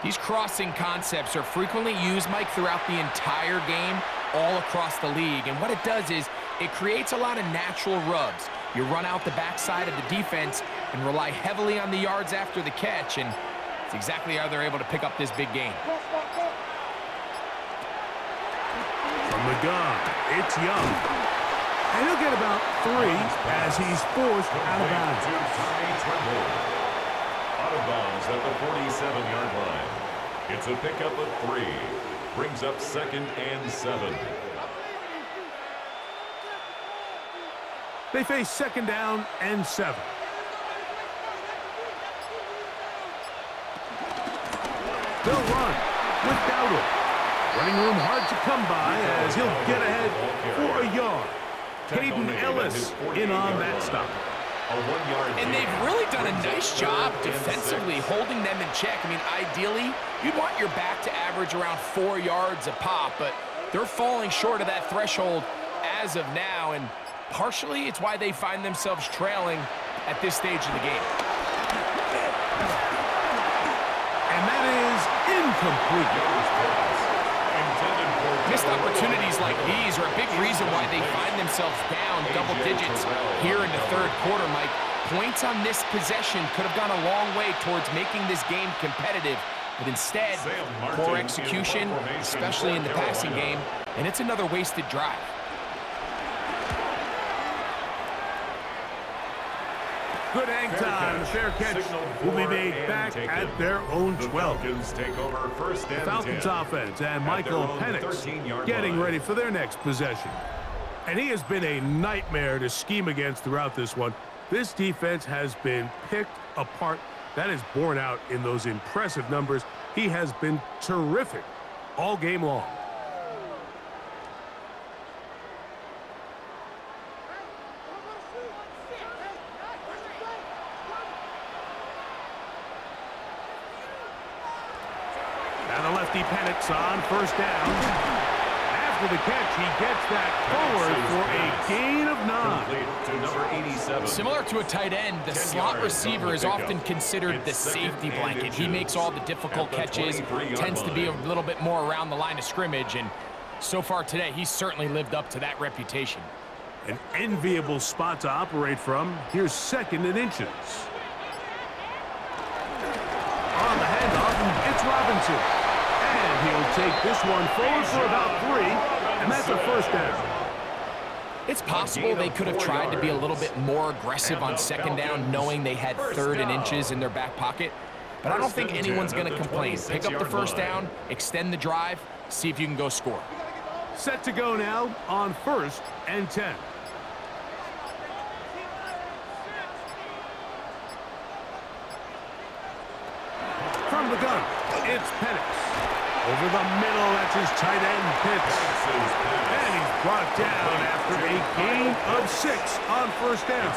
These crossing concepts are frequently used, Mike, throughout the entire game, all across the league. And what it does is it creates a lot of natural rubs. You run out the backside of the defense and rely heavily on the yards after the catch, and it's exactly how they're able to pick up this big gain. From the gun, it's Young. And he'll get about 3 as he's forced out of bounds. Out of bounds at the 47-yard line. It's a pickup of 3. Brings up 2nd and 7. They face 2nd down and 7. They'll run with Dowdle. Running room hard to come by as he'll get ahead for a yard. Caden Ellis in on that stop. And they've really done a nice job defensively holding them in check. I mean, ideally, you'd want your back to average around 4 yards a pop, but they're falling short of that threshold as of now, and partially it's why they find themselves trailing at this stage of the game. And that is incomplete. Missed opportunities like these are a big reason why they find themselves down double digits here in the 3rd quarter, Mike. Points on this possession could have gone a long way towards making this game competitive, but instead, poor execution, especially in the passing game, and it's another wasted drive. Good hang time. The fair catch will be made back at their own 12. The Falcons offense and Michael Penix getting ready for their next possession. And he has been a nightmare to scheme against throughout this one. This defense has been picked apart. That is borne out in those impressive numbers. He has been terrific all game long. And the lefty Penix on 1st down. After the catch, he gets that forward for a gain of 9. To number 87. Similar to a tight end, the slot receiver is often considered the safety blanket. He makes all the difficult catches, tends to be a little bit more around the line of scrimmage, and so far today, he's certainly lived up to that reputation. An enviable spot to operate from. Here's 2nd and inches. On the handoff, it's Robinson. And he'll take this one forward for about 3, and that's a 1st down. It's possible they could have tried to be a little bit more aggressive on second down, knowing they had 3rd and inches in their back pocket. But I don't think anyone's going to complain. Pick up the first down, extend the drive, see if you can go score. Set to go now on 1st and 10. From the gun, it's Penix. Over the middle, that's his tight end, Pitts. And he's brought down after a gain of 6 on first down.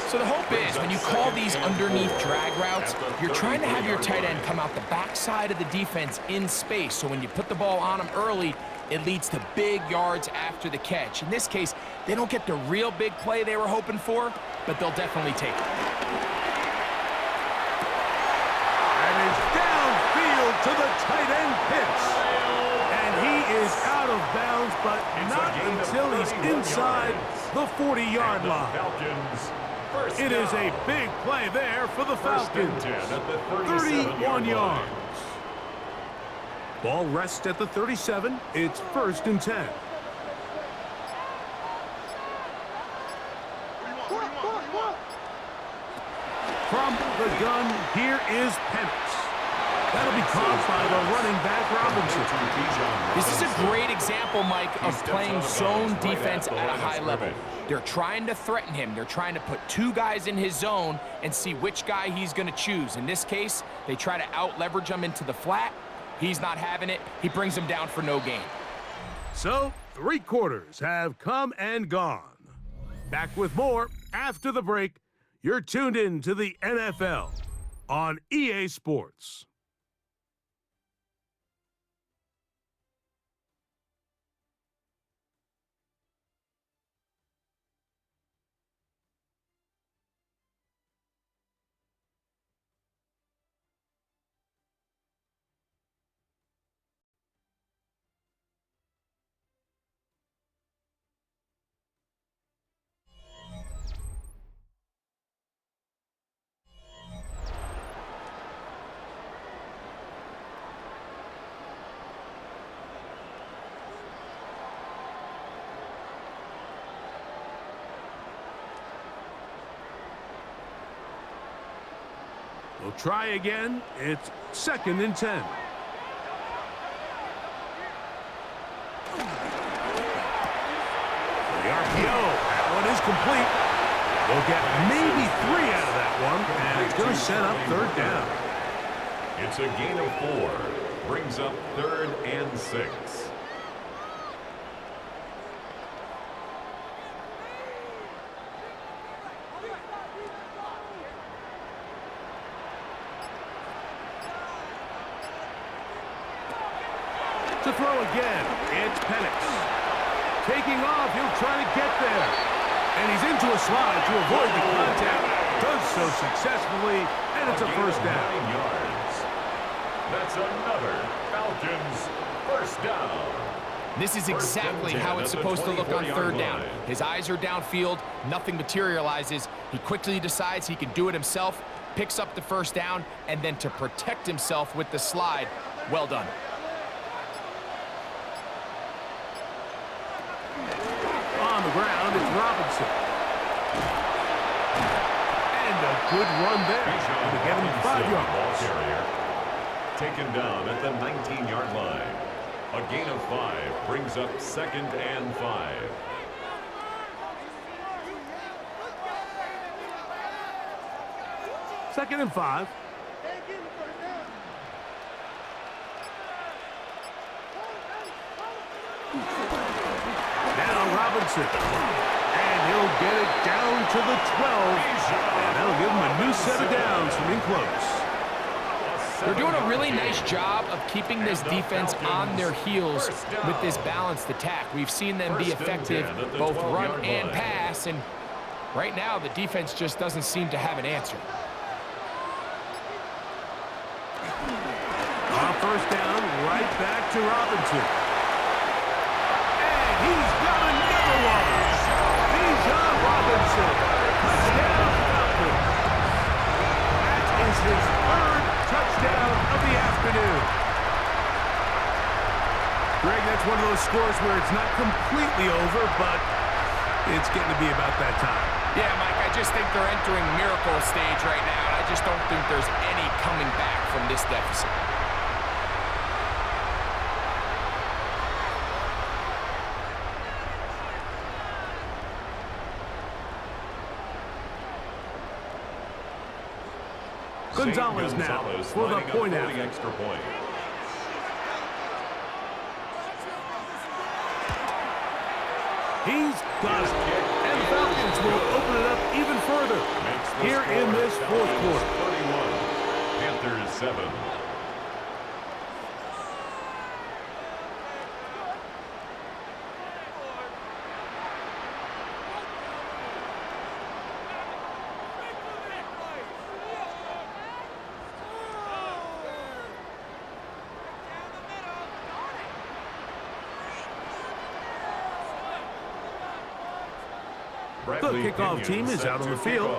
So the hope is when you call these underneath drag routes, you're trying to have your tight end come out the backside of the defense in space. So when you put the ball on him early, it leads to big yards after the catch. In this case, they don't get the real big play they were hoping for, but they'll definitely take it. To the tight end Pitts. And he is out of bounds, but not until he's inside the 40-yard line. It is a big play there for the Falcons. 31 yards. Ball rests at the 37. It's 1st and 10. From the gun, here is Penix. That'll be caught by the running back, Robinson. This is a great example, Mike, of playing zone defense at a high level. They're trying to threaten him. They're trying to put 2 guys in his zone and see which guy he's going to choose. In this case, they try to out-leverage him into the flat. He's not having it. He brings him down for no gain. So, 3 quarters have come and gone. Back with more after the break. You're tuned in to the NFL on EA Sports. We'll try again. It's 2nd and 10. The RPO. That one is complete. They'll get maybe 3 out of that one, and it's going to set up 3rd down. It's a gain of 4. Brings up 3rd and 6. To throw again, it's Penix. Taking off, he'll try to get there. And he's into a slide to avoid the contact. Does so successfully, and it's a 1st down. 9 yards. That's another Falcons 1st down. This is exactly how it's supposed to look on 3rd down. His eyes are downfield, nothing materializes. He quickly decides he can do it himself, picks up the 1st down, and then to protect himself with the slide, well done. On the ground, it's Robinson. And a good run there to get him 5 yards. Taken down at the 19-yard line. A gain of 5 brings up 2nd and 5. Second and 5. Now Robinson. And he'll get it down to the 12. And that'll give him a new set of downs from in close. They're doing a really nice job of keeping this defense on their heels with this balanced attack. We've seen them be effective both run and pass, and right now the defense just doesn't seem to have an answer. On 1st down, right back to Robinson. And he's got another one. Bijan Robinson. Touchdown Falcons. That is his 3rd touchdown of the afternoon. Greg, that's one of those scores where it's not completely over, but It's getting to be about that time. Yeah, Mike, I just think they're entering miracle stage right now, and I just don't think there's any coming back from this deficit. Gonzalez now for the point after. Extra point. He's got it. And the Falcons will open it up even further here in this fourth quarter. 31. Panthers 7. The kickoff team is out on the field,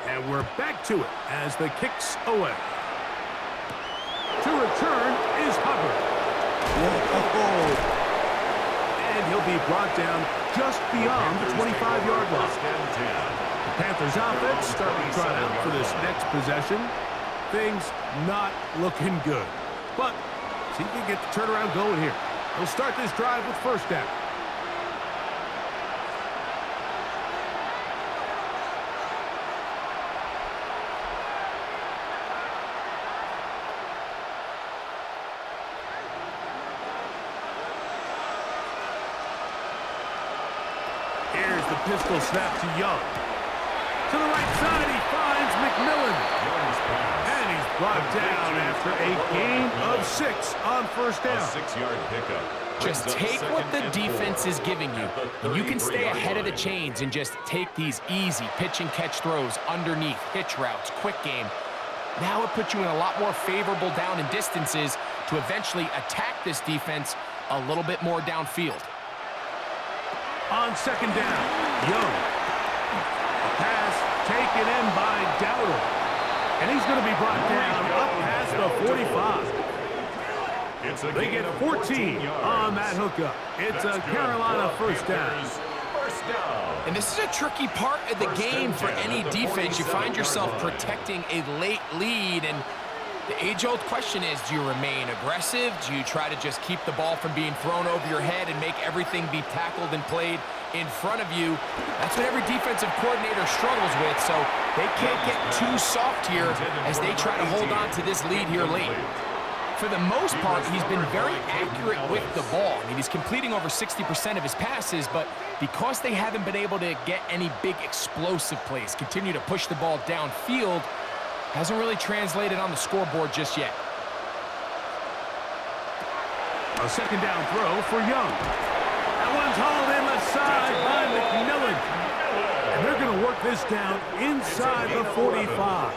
and we're back to it as the kick's away. To return is Hubbard. And he'll be brought down just beyond the 25-yard line. The Panthers offense starting to trot out for this next possession. Things not looking good. But see if he can get the turnaround going here. He'll start this drive with first down. Here's the pistol snap to Young. To the right side, he finds McMillan. And he's brought down after a gain of 6 on first down. A 6-yard pickup. Just take what the defense is giving you. And you can stay ahead of the chains and just take these easy pitch and catch throws underneath, hitch routes, quick game. Now it puts you in a lot more favorable down and distances to eventually attack this defense a little bit more downfield. On second down, Young. A pass taken in by Dowdle. And he's going to be brought down up past the 45. They get 14 on that hookup. It's a Carolina first down. And this is a tricky part of the game for any defense. You find yourself protecting a late lead, and the age-old question is, do you remain aggressive? Do you try to just keep the ball from being thrown over your head and make everything be tackled and played in front of you? That's what every defensive coordinator struggles with, so they can't get too soft here as they try to hold on to this lead here late. For the most part, he's been very accurate with the ball. I mean, he's completing over 60% of his passes, but because they haven't been able to get any big explosive plays, continue to push the ball downfield, hasn't really translated on the scoreboard just yet. A second down throw for Young. That one's hauled in the side by McMillan. And they're going to work this down inside the 45.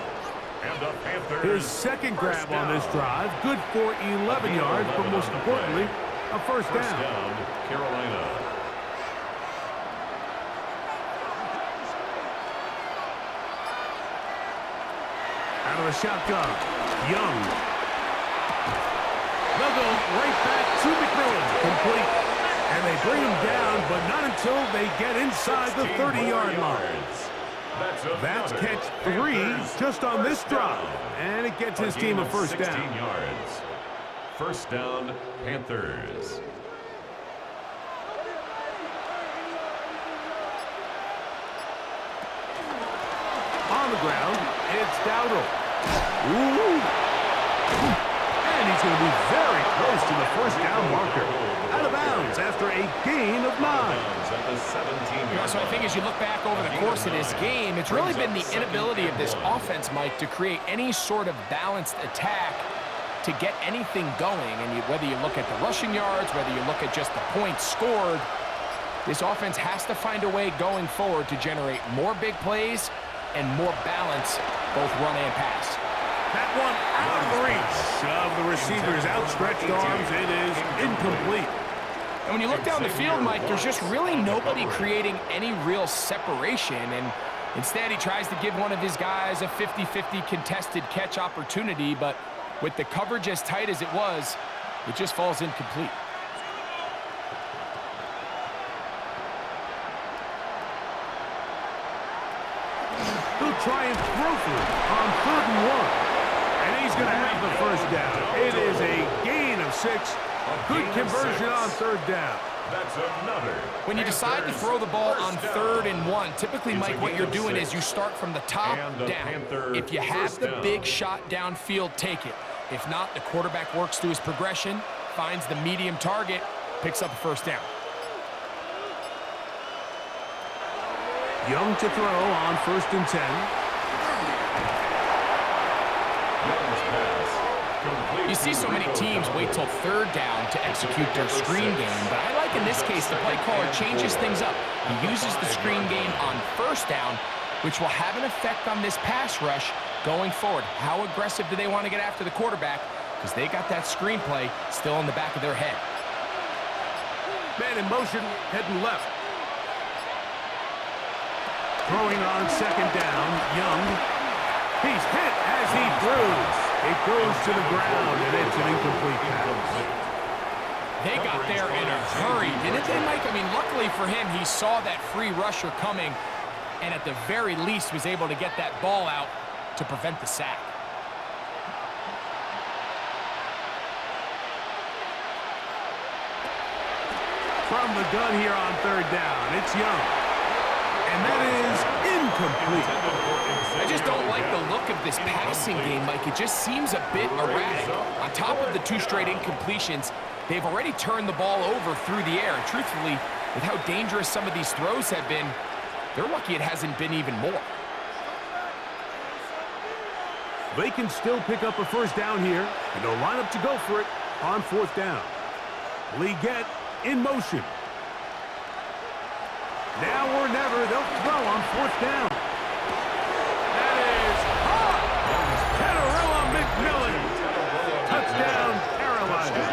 His second grab on this drive, good for 11 yards, but most importantly, a first down. Carolina. Out of the shotgun, Young. They'll go right back to McMillan, complete. And they bring him down, but not until they get inside the 30-yard line. That's catch 3 just on this drive. And it gets his team a first down. 16 yards. First down, Panthers. On the ground, it's Dowdle. Ooh. And he's going to be very close to the first down marker. Out of bounds after a gain of 9. So I think as you look back over the course of this game, it's really been the inability of this offense, Mike, to create any sort of balanced attack to get anything going. And whether you look at the rushing yards, whether you look at just the points scored, this offense has to find a way going forward to generate more big plays and more balance, both run and pass. That one out of reach of the receiver's outstretched arms. It is incomplete. And when you look down the field, Mike, there's just really nobody creating any real separation. And instead, he tries to give one of his guys a 50-50 contested catch opportunity. But with the coverage as tight as it was, it just falls incomplete. try and throw for it on 3rd and 1. And he's going to have the first down. It is a gain of 6. Good conversion on 3rd down. That's another. When you decide to throw the ball on 3rd and 1, typically, Mike, what you're doing is you start from the top down. If you have the big shot downfield, take it. If not, the quarterback works through his progression, finds the medium target, picks up a first down. Young to throw on 1st and 10. You see so many teams wait till 3rd down to execute their screen game, but I like in this case the play caller changes things up. He uses the screen game on 1st down, which will have an effect on this pass rush going forward. How aggressive do they want to get after the quarterback? Because they got that screen play still in the back of their head. Man in motion, heading left. Throwing on 2nd down, Young. He's hit as he throws. It goes to the ground, and it's an incomplete pass. They got there in a hurry, didn't they, Mike? I mean, luckily for him, he saw that free rusher coming, and at the very least was able to get that ball out to prevent the sack. From the gun here on 3rd down, it's Young. And that is incomplete. I just don't like the look of this passing game, Mike. It just seems a bit erratic. On top of the 2 straight incompletions, they've already turned the ball over through the air. And truthfully, with how dangerous some of these throws have been, they're lucky it hasn't been even more. They can still pick up a first down here, and they'll line up to go for it on 4th down. Leggett in motion. Now or never, they'll throw on 4th down. That is hot! Catarella McMillan. Touchdown, Carolina.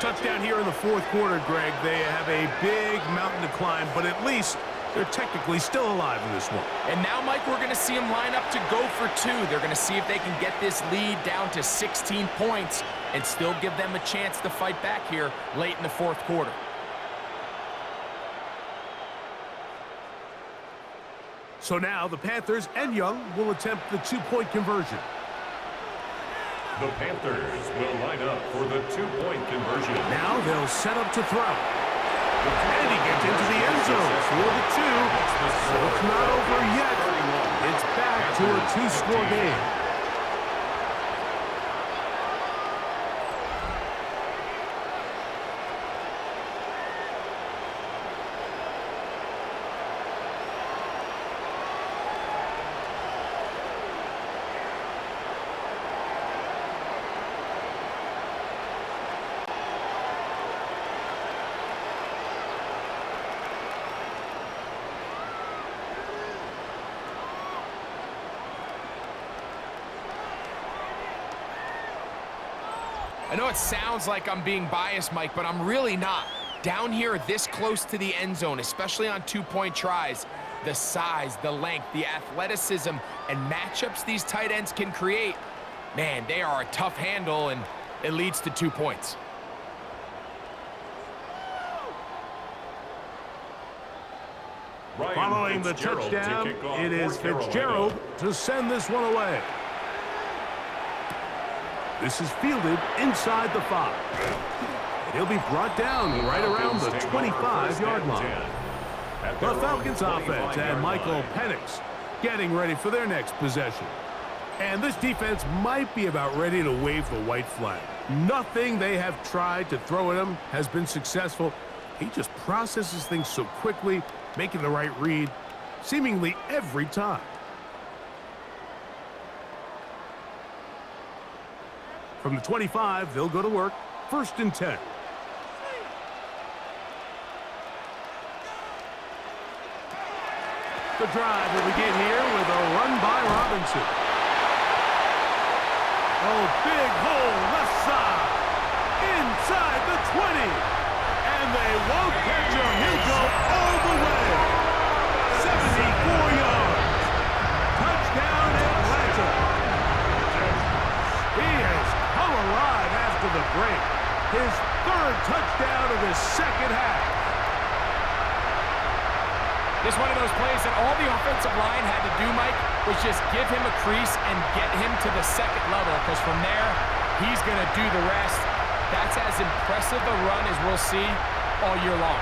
Touchdown here in the 4th quarter, Greg. They have a big mountain to climb, but at least they're technically still alive in this one. And now, Mike, we're going to see them line up to go for 2. They're going to see if they can get this lead down to 16 points and still give them a chance to fight back here late in the 4th quarter. So now the Panthers and Young will attempt the 2-point conversion. The Panthers will line up for the 2-point conversion. Now they'll set up to throw. And he gets into the end zone for the 2. So it's not over yet. It's back to a 2-score game. I know it sounds like I'm being biased, Mike, but I'm really not. Down here this close to the end zone, especially on 2-point tries, the size, the length, the athleticism, and matchups these tight ends can create, man, they are a tough handle, and it leads to 2 points. Following the touchdown, it is Fitzgerald to send this one away. This is fielded inside the 5. And he'll be brought down right around the 25-yard line. The Falcons offense and Michael Penix getting ready for their next possession. And this defense might be about ready to wave the white flag. Nothing they have tried to throw at him has been successful. He just processes things so quickly, making the right read seemingly every time. From the 25, they'll go to work. 1st and 10. The drive will begin here with a run by Robinson. Oh, big hole left side. Inside the 20. And they won't catch him. He'll go all the way. 74 yards. Touchdown Atlanta. He has come alive after the break. His 3rd touchdown of the 2nd half. This is one of those plays that all the offensive line had to do, Mike, was just give him a crease and get him to the second level, because from there, he's going to do the rest. That's as impressive a run as we'll see all year long.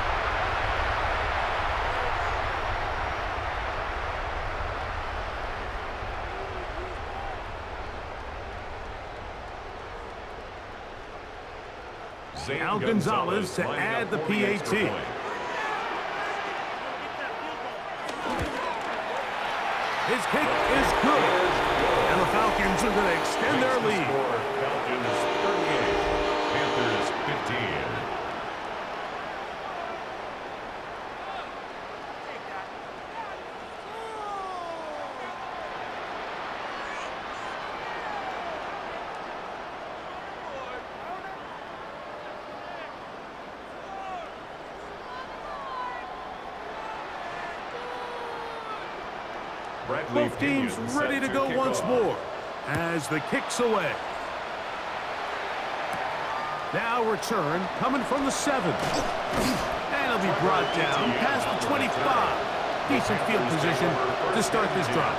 Now Gonzalez to add the PAT. His kick is good. And the Falcons are going to extend their lead. Falcons 38, Panthers 15. Both teams ready to go once more as the kick's away. Now return coming from the 7. And it'll be brought down past the 25. Decent field position to start this drive.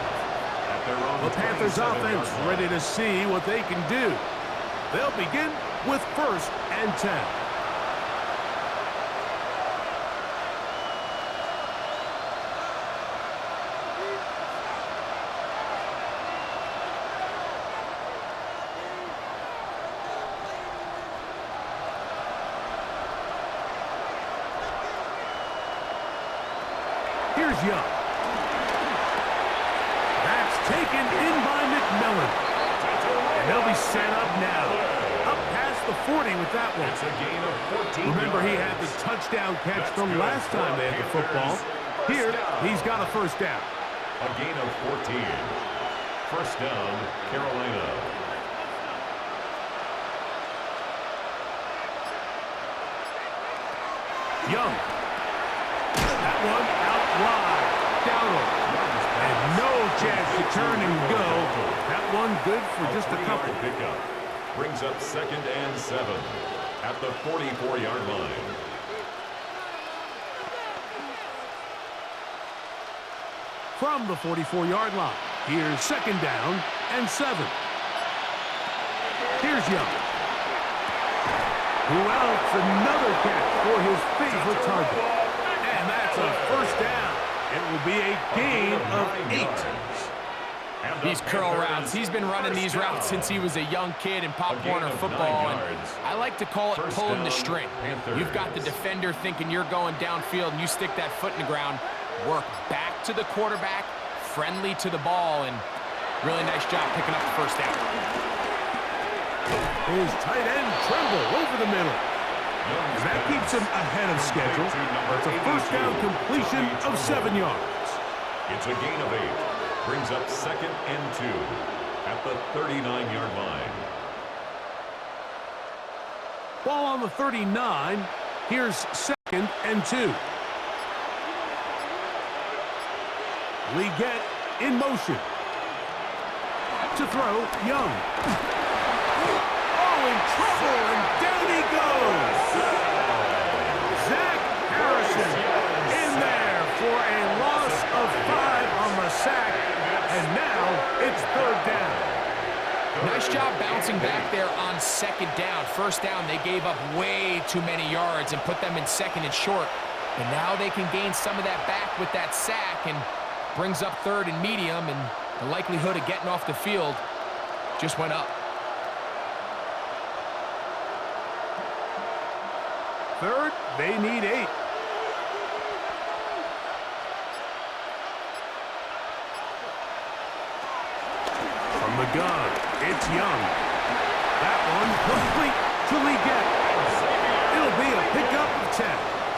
The Panthers offense ready to see what they can do. They'll begin with 1st and 10. Here's Young. That's taken in by McMillan. And they'll be set up now. Up past the 40 with that one. It's a gain of 14. Remember, he had the touchdown catch from last time they had the football. Here, he's got a 1st down. A gain of 14. 1st down, Carolina. Young. That one out wide. Downward. And no chance to turn and go. That one good for just a couple. Pickup brings up 2nd and 7 at the 44-yard line. From the 44-yard line, here's 2nd down and 7. Here's Young. Who else? Another catch for his favorite target. And that's a 1st down. It will be a gain of 8. These curl routes, he's been running these routes since he was a young kid in Pop Warner football, and I like to call it pulling the string. You've got the defender thinking you're going downfield, and you stick that foot in the ground, work back to the quarterback, friendly to the ball, and really nice job picking up the 1st down. His tight end Tremble over the middle. And that keeps him ahead of schedule. It's a 1st down completion of 7 yards. It's a gain of 8. Brings up 2nd and 2 at the 39-yard line. Ball on the 39. Here's 2nd and 2. Leggett in motion. To throw, Young. Oh, in trouble, and down he goes. Zach Harrison in there for a loss of 5 on the sack, and now it's 3rd down. Nice job bouncing back there on 2nd down. 1st down, they gave up way too many yards and put them in 2nd and short. And now they can gain some of that back with that sack, and brings up 3rd and medium, and the likelihood of getting off the field just went up. 3rd, they need 8. From the gun, it's Young. That one complete to Leggett. It'll be a pickup of 10.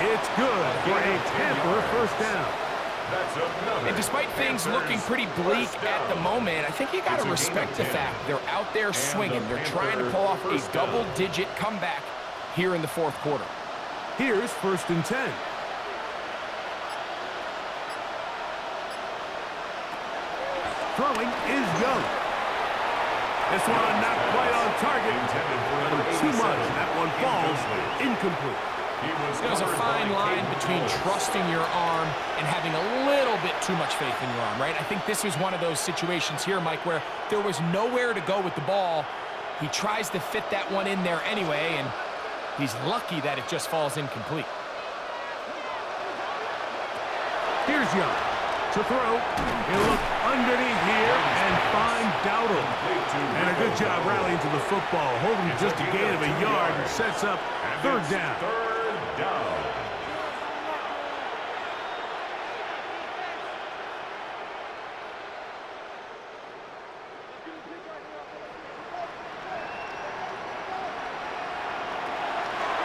It's good for a Panther 1st down. And despite things looking pretty bleak at the moment, I think you got to respect the fact they're out there swinging. They're trying to pull off a double-digit comeback here in the 4th quarter. Here's 1st and 10. Throwing is Young. This one not quite on target. Too much. That one falls incomplete. There's a fine line between trusting your arm and having a little bit too much faith in your arm, right? I think this was one of those situations here, Mike, where there was nowhere to go with the ball. He tries to fit that one in there anyway, and he's lucky that it just falls incomplete. Here's Young to throw. He'll look underneath here and find Dowdle. And a good job rallying to the football, holding just a gain of a yard and sets up third down. Third down.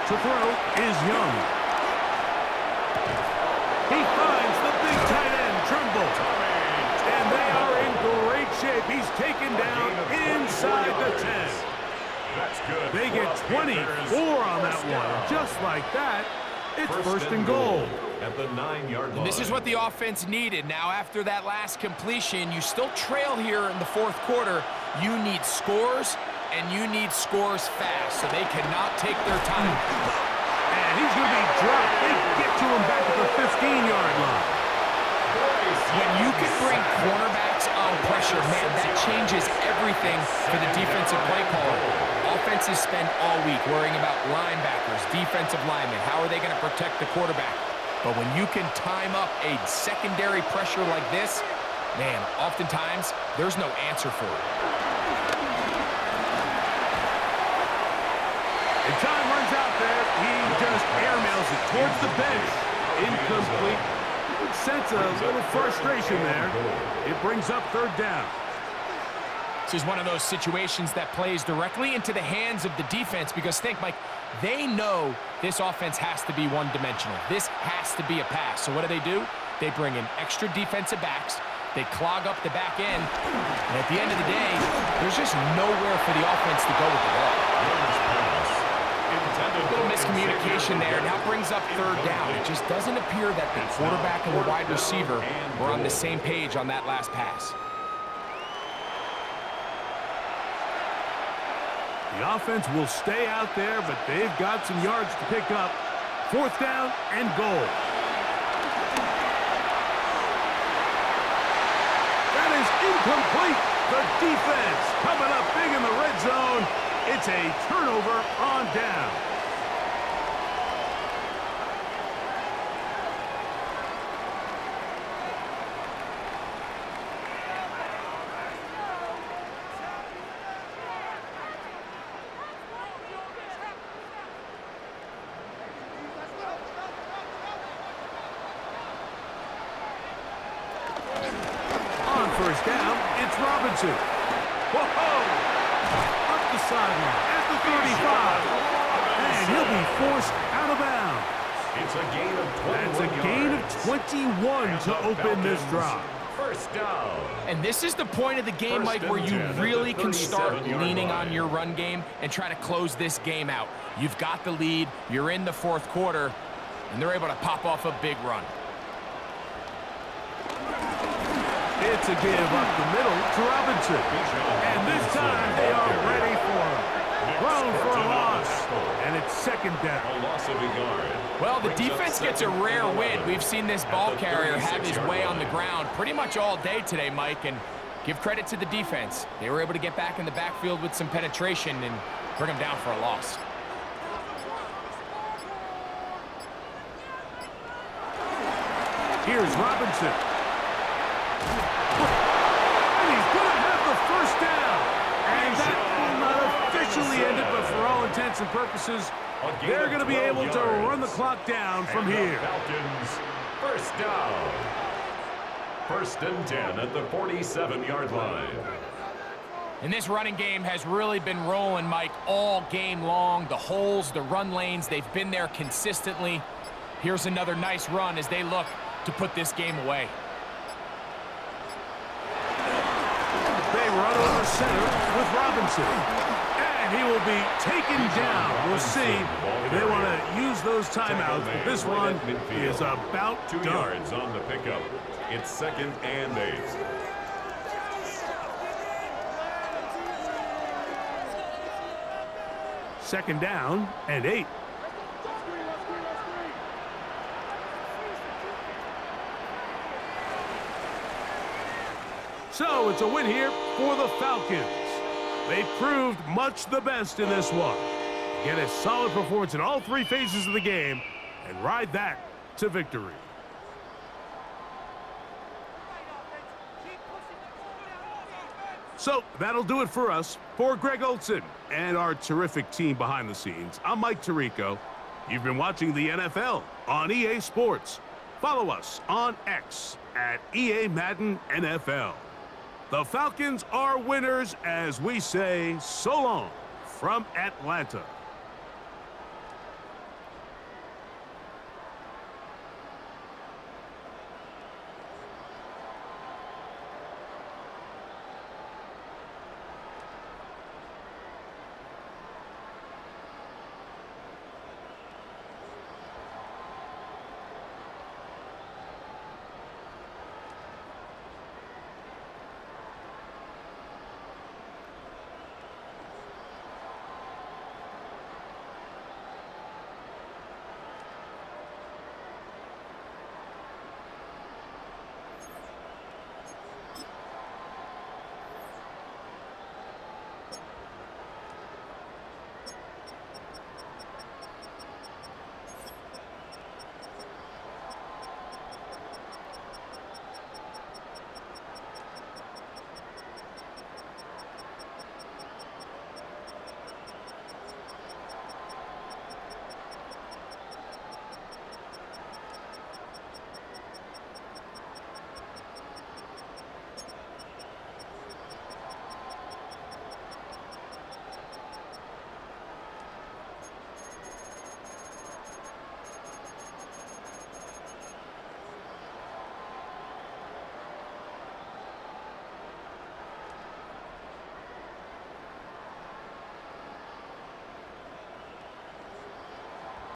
To throw is Young. He finds the big tight end, Trimble. And they are in great shape. He's taken down inside the 10. That's good. They get 24 on that one. Just like that, it's first and goal. At the 9-yard line. This is what the offense needed. Now, after that last completion, you still trail here in the fourth quarter. You need scores, and you need scores fast, so they cannot take their time. And he's going to be dropped. They get to him back at the 15-yard line. When you can bring cornerbacks on pressure, man, that changes everything for the defensive play caller. Offenses spend all week worrying about linebackers, defensive linemen. How are they going to protect the quarterback? But when you can time up a secondary pressure like this, man, oftentimes there's no answer for it. And time runs out there. He just airmails it towards the bench. Incomplete. Sense a little frustration there. It brings up third down. This is one of those situations that plays directly into the hands of the defense because think, Mike, they know this offense has to be one-dimensional. This has to be a pass. So what do? They bring in extra defensive backs. They clog up the back end. And at the end of the day, there's just nowhere for the offense to go with the ball. A little miscommunication there. Now brings up third down. It just doesn't appear that the quarterback and the wide receiver were on the same page on that last pass. The offense will stay out there, but they've got some yards to pick up. Fourth down and goal. That is incomplete. The defense coming up big in the red zone. It's a turnover on down. First down, it's Robinson. Whoa! Up the sideline at the 35. And he'll be forced out of bounds. It's a gain of 21 That's a gain of 21 to open this drive. First down. And this is the point of the game, Mike, where you really can start leaning on your run game and try to close this game out. You've got the lead, you're in the fourth quarter, and they're able to pop off a big run. It's a give up the middle to Robinson. And this time they are ready for him. Thrown for a loss. And it's second down. A loss of a yard. Well, the defense gets a rare win. We've seen this ball carrier have his way on the ground pretty much all day today, Mike, and give credit to the defense. They were able to get back in the backfield with some penetration and bring them down for a loss. Here's Robinson. And he's going to have the first down. And that will not officially end it, but for all intents and purposes, they're going to be able to run the clock down from here. Falcons, first down. First and 10 at the 47-yard line. And this running game has really been rolling, Mike, all game long. The holes, the run lanes, they've been there consistently. Here's another nice run as they look to put this game away. They run over center with Robinson. And he will be taken down. We'll see if they want to use those timeouts. But this one is about 2 done. yards on the pickup. It's second and 8. Second down and 8. So it's a win here for the Falcons. They proved much the best in this one. Get a solid performance in all three phases of the game and ride that to victory. So that'll do it for us. For Greg Olson and our terrific team behind the scenes, I'm Mike Tirico. You've been watching the NFL on EA Sports. Follow us on X at EA Madden NFL. The Falcons are winners as we say so long from Atlanta.